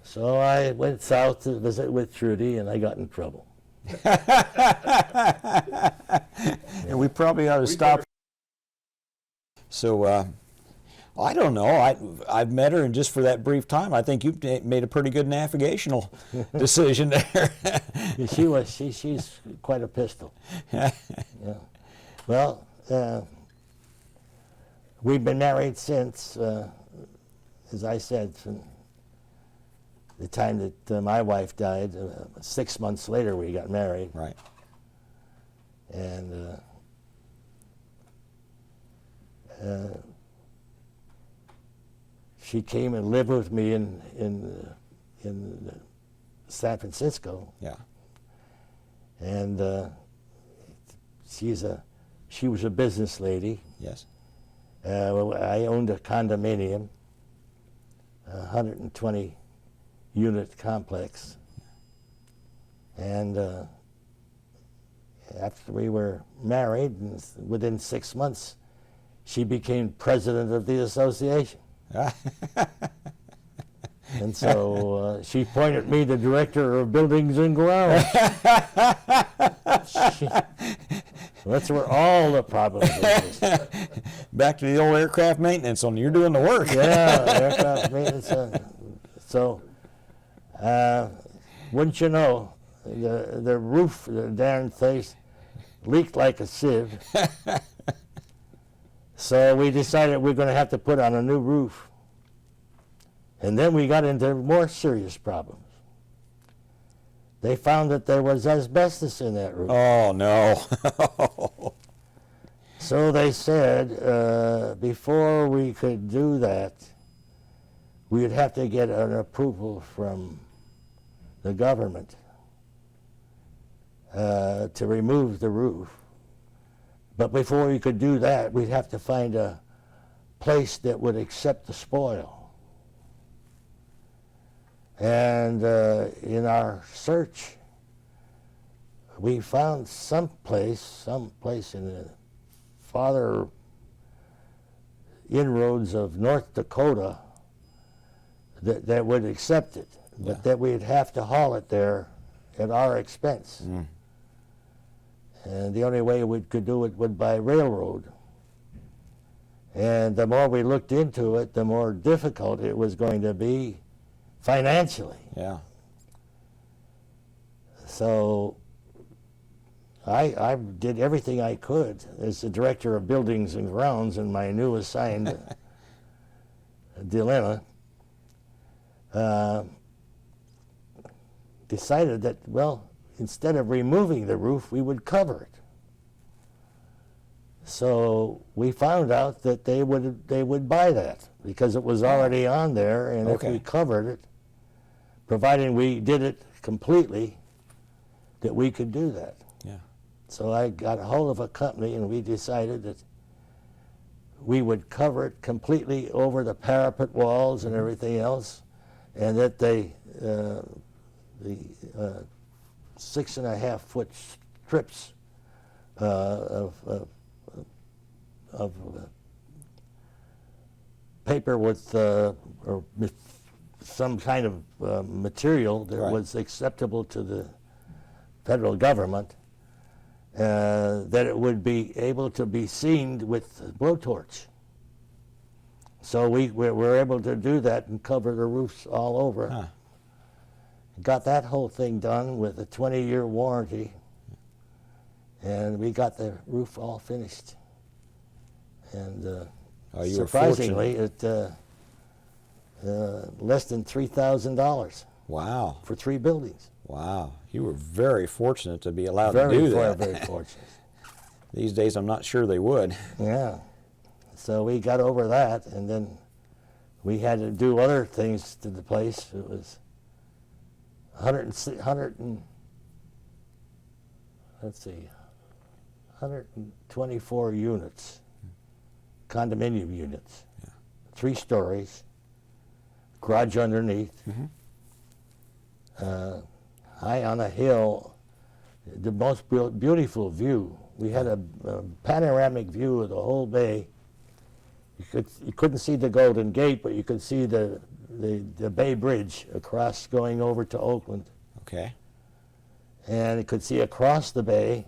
So I went south to visit with Trudy, and I got in trouble. And we probably ought to stop. So I don't know. I've met her, and just for that brief time, I think you've made a pretty good navigational decision there. She's quite a pistol. Yeah. Well, we've been married since, as I said, from the time that my wife died. 6 months later, we got married. Right. And she came and lived with me in San Francisco. Yeah. And she was a business lady. Yes. I owned a condominium, a 120 unit complex. And after we were married, and within 6 months, she became president of the association. And so she appointed me the director of buildings and grounds. That's where all the problems exist. Back to the old aircraft maintenance on you're doing the work. Yeah, aircraft maintenance. So, wouldn't you know, the roof, the darn place, leaked like a sieve. So we decided we're going to have to put on a new roof. And then we got into more serious problems. They found that there was asbestos in that roof. Oh, no. So they said before we could do that, we would have to get an approval from the government to remove the roof. But before we could do that, we'd have to find a place that would accept the spoil. And in our search, we found some place in the farther inroads of North Dakota that would accept it, but that we'd have to haul it there at our expense. Mm. And the only way we could do it would by railroad. And the more we looked into it, the more difficult it was going to be financially. Yeah. So I did everything I could as the director of buildings and grounds in my new assigned dilemma. Decided that, well, instead of removing the roof, we would cover it. So we found out that they would buy that because it was already on there, and if we covered it, providing we did it completely, that we could do that. Yeah. So I got a hold of a company, and we decided that we would cover it completely over the parapet walls and everything else, and that the 6.5-foot strips of paper with or some kind of material that was acceptable to the federal government, that it would be able to be seen with a blowtorch. So we were able to do that and cover the roofs all over. Huh. Got that whole thing done with a 20-year warranty, and we got the roof all finished. And surprisingly, it less than $3,000. Wow. For 3 buildings. Wow. You were very fortunate to be allowed to do that. Very fortunate. These days, I'm not sure they would. Yeah. So we got over that, and then we had to do other things to the place. It was 124 units, condominium units, 3 stories, garage underneath, high on a hill, the most beautiful view. We had a panoramic view of the whole bay. You couldn't see the Golden Gate, but you could see the Bay Bridge across going over to Oakland. Okay. And you could see across the bay,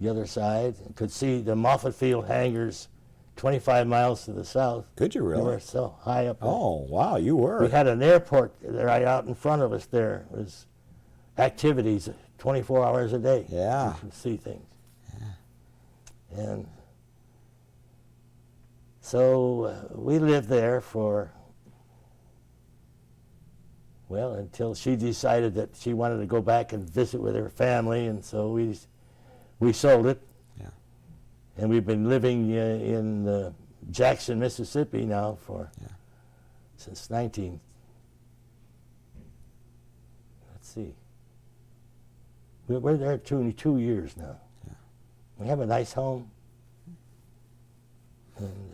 the other side. You could see the Moffett Field hangars 25 miles to the south. Could you really? We were so high up there. Oh, wow, you were. We had an airport right out in front of us there. It was activities 24 hours a day. Yeah. You could see things. Yeah. And so we lived there for, well, until she decided that she wanted to go back and visit with her family, and so we sold it. Yeah. And we've been living in Jackson, Mississippi now since let's see. We're there 2 years now. Yeah. We have a nice home. And,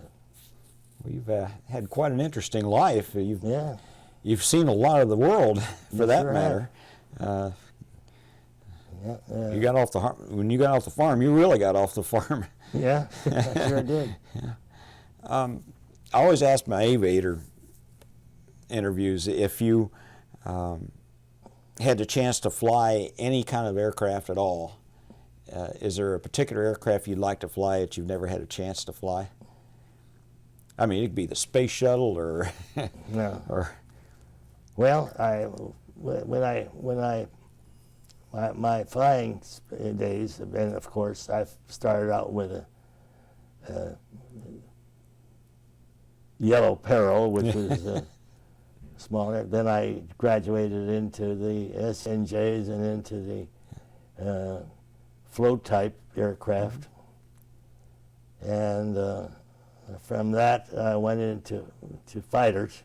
well, you've had quite an interesting life. Yeah. You've seen a lot of the world, for that matter. Yeah, you got off when you got off the farm, you really got off the farm. Yeah, I sure did. Yeah. I always ask my aviator interviews if you had the chance to fly any kind of aircraft at all. Is there a particular aircraft you'd like to fly that you've never had a chance to fly? I mean, it could be the space shuttle or No. or Well, my flying days have been, of course, I started out with a Yellow Peril, which was smaller. Then I graduated into the SNJs and into the float type aircraft, and from that I went into fighters.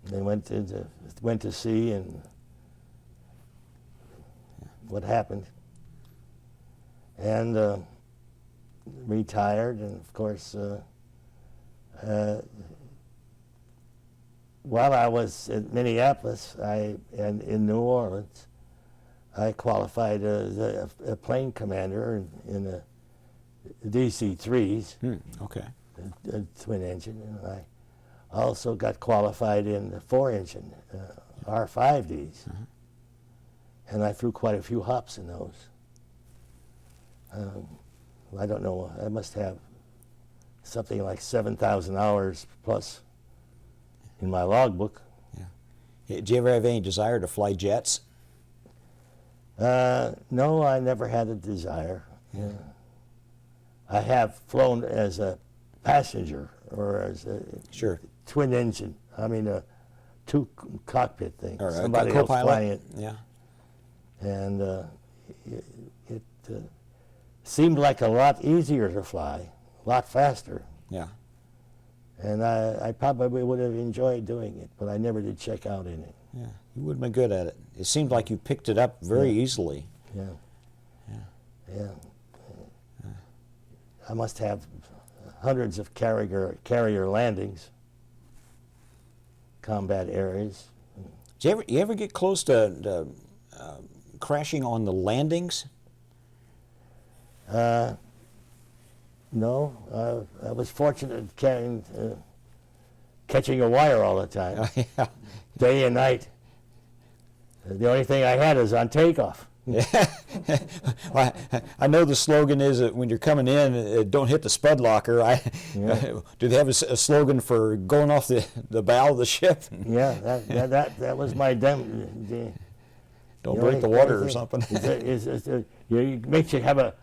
They went to sea, and what happened, and retired. And of course, while I was in Minneapolis, and in New Orleans, I qualified as a plane commander in the DC-3s, okay. a twin engine, and I also got qualified in the 4-engine R5Ds, and I flew quite a few hops in those. I don't know, I must have something like 7,000 hours plus in my logbook. Yeah. Did you ever have any desire to fly jets? No, I never had a desire. Yeah. I have flown as a passenger or as a Sure. twin engine. I mean, a two cockpit thing. Or Somebody a else co-pilot? flying it. Yeah. And it seemed like a lot easier to fly, a lot faster. Yeah. And I probably would have enjoyed doing it, but I never did check out in it. Yeah. You would have been good at it. It seemed like you picked it up very easily. Yeah. Yeah. Yeah. I must have hundreds of carrier landings, combat areas. Did you ever get close to crashing on the landings? No, I was fortunate catching a wire all the time, Yeah. day and night. The only thing I had is on takeoff. Yeah. Well, I know the slogan is that when you're coming in, don't hit the spud locker. Do they have a slogan for going off the bow of the ship? Yeah, that was my Don't break the water or something. It makes you have a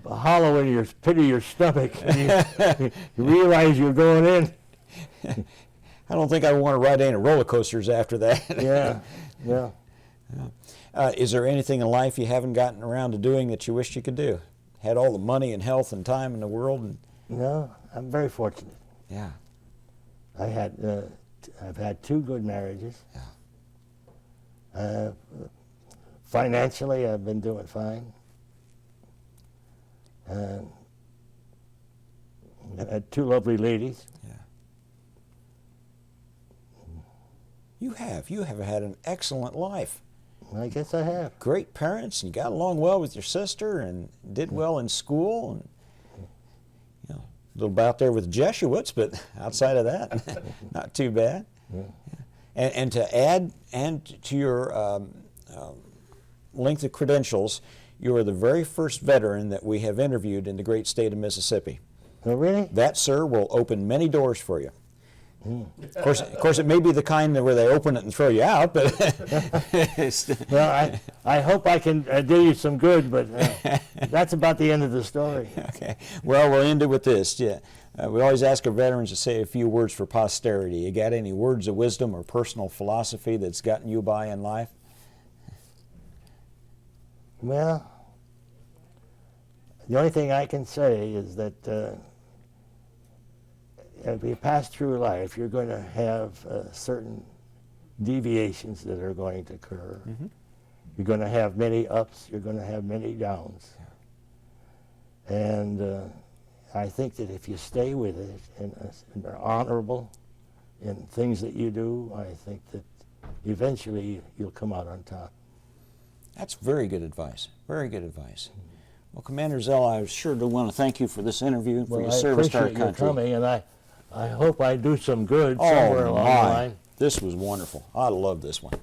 hollow in your pit of your stomach. And you realize you're going in. I don't think I want to ride any roller coasters after that. Yeah. Is there anything in life you haven't gotten around to doing that you wish you could do? Had all the money and health and time in the world? And No, I'm very fortunate. yeah. I've had 2 good marriages. Financially, I've been doing fine. I've had 2 lovely ladies. Yeah. You have had an excellent life. I guess I have. Great parents, and you got along well with your sister, and did well in school, and a little bout there with Jesuits, but outside of that, not too bad. Yeah. And to add to your length of credentials, you are the very first veteran that we have interviewed in the great state of Mississippi. Oh, really? That, sir, will open many doors for you. Of course, it may be the kind where they open it and throw you out, but Well, I hope I can do you some good, but that's about the end of the story. Okay. Well, we'll end it with this. Yeah. We always ask our veterans to say a few words for posterity. You got any words of wisdom or personal philosophy that's gotten you by in life? Well, the only thing I can say is that as you pass through life, you're going to have certain deviations that are going to occur. Mm-hmm. You're going to have many ups, you're going to have many downs. Yeah. And I think that if you stay with it and are honorable in things that you do, I think that eventually you'll come out on top. That's very good advice. Very good advice. Well, Commander Zella, I sure do want to thank you for this interview and for Well, your I service to our appreciate you country. coming, and I hope I do some good Oh, somewhere along the my. line. This was wonderful. I love this one.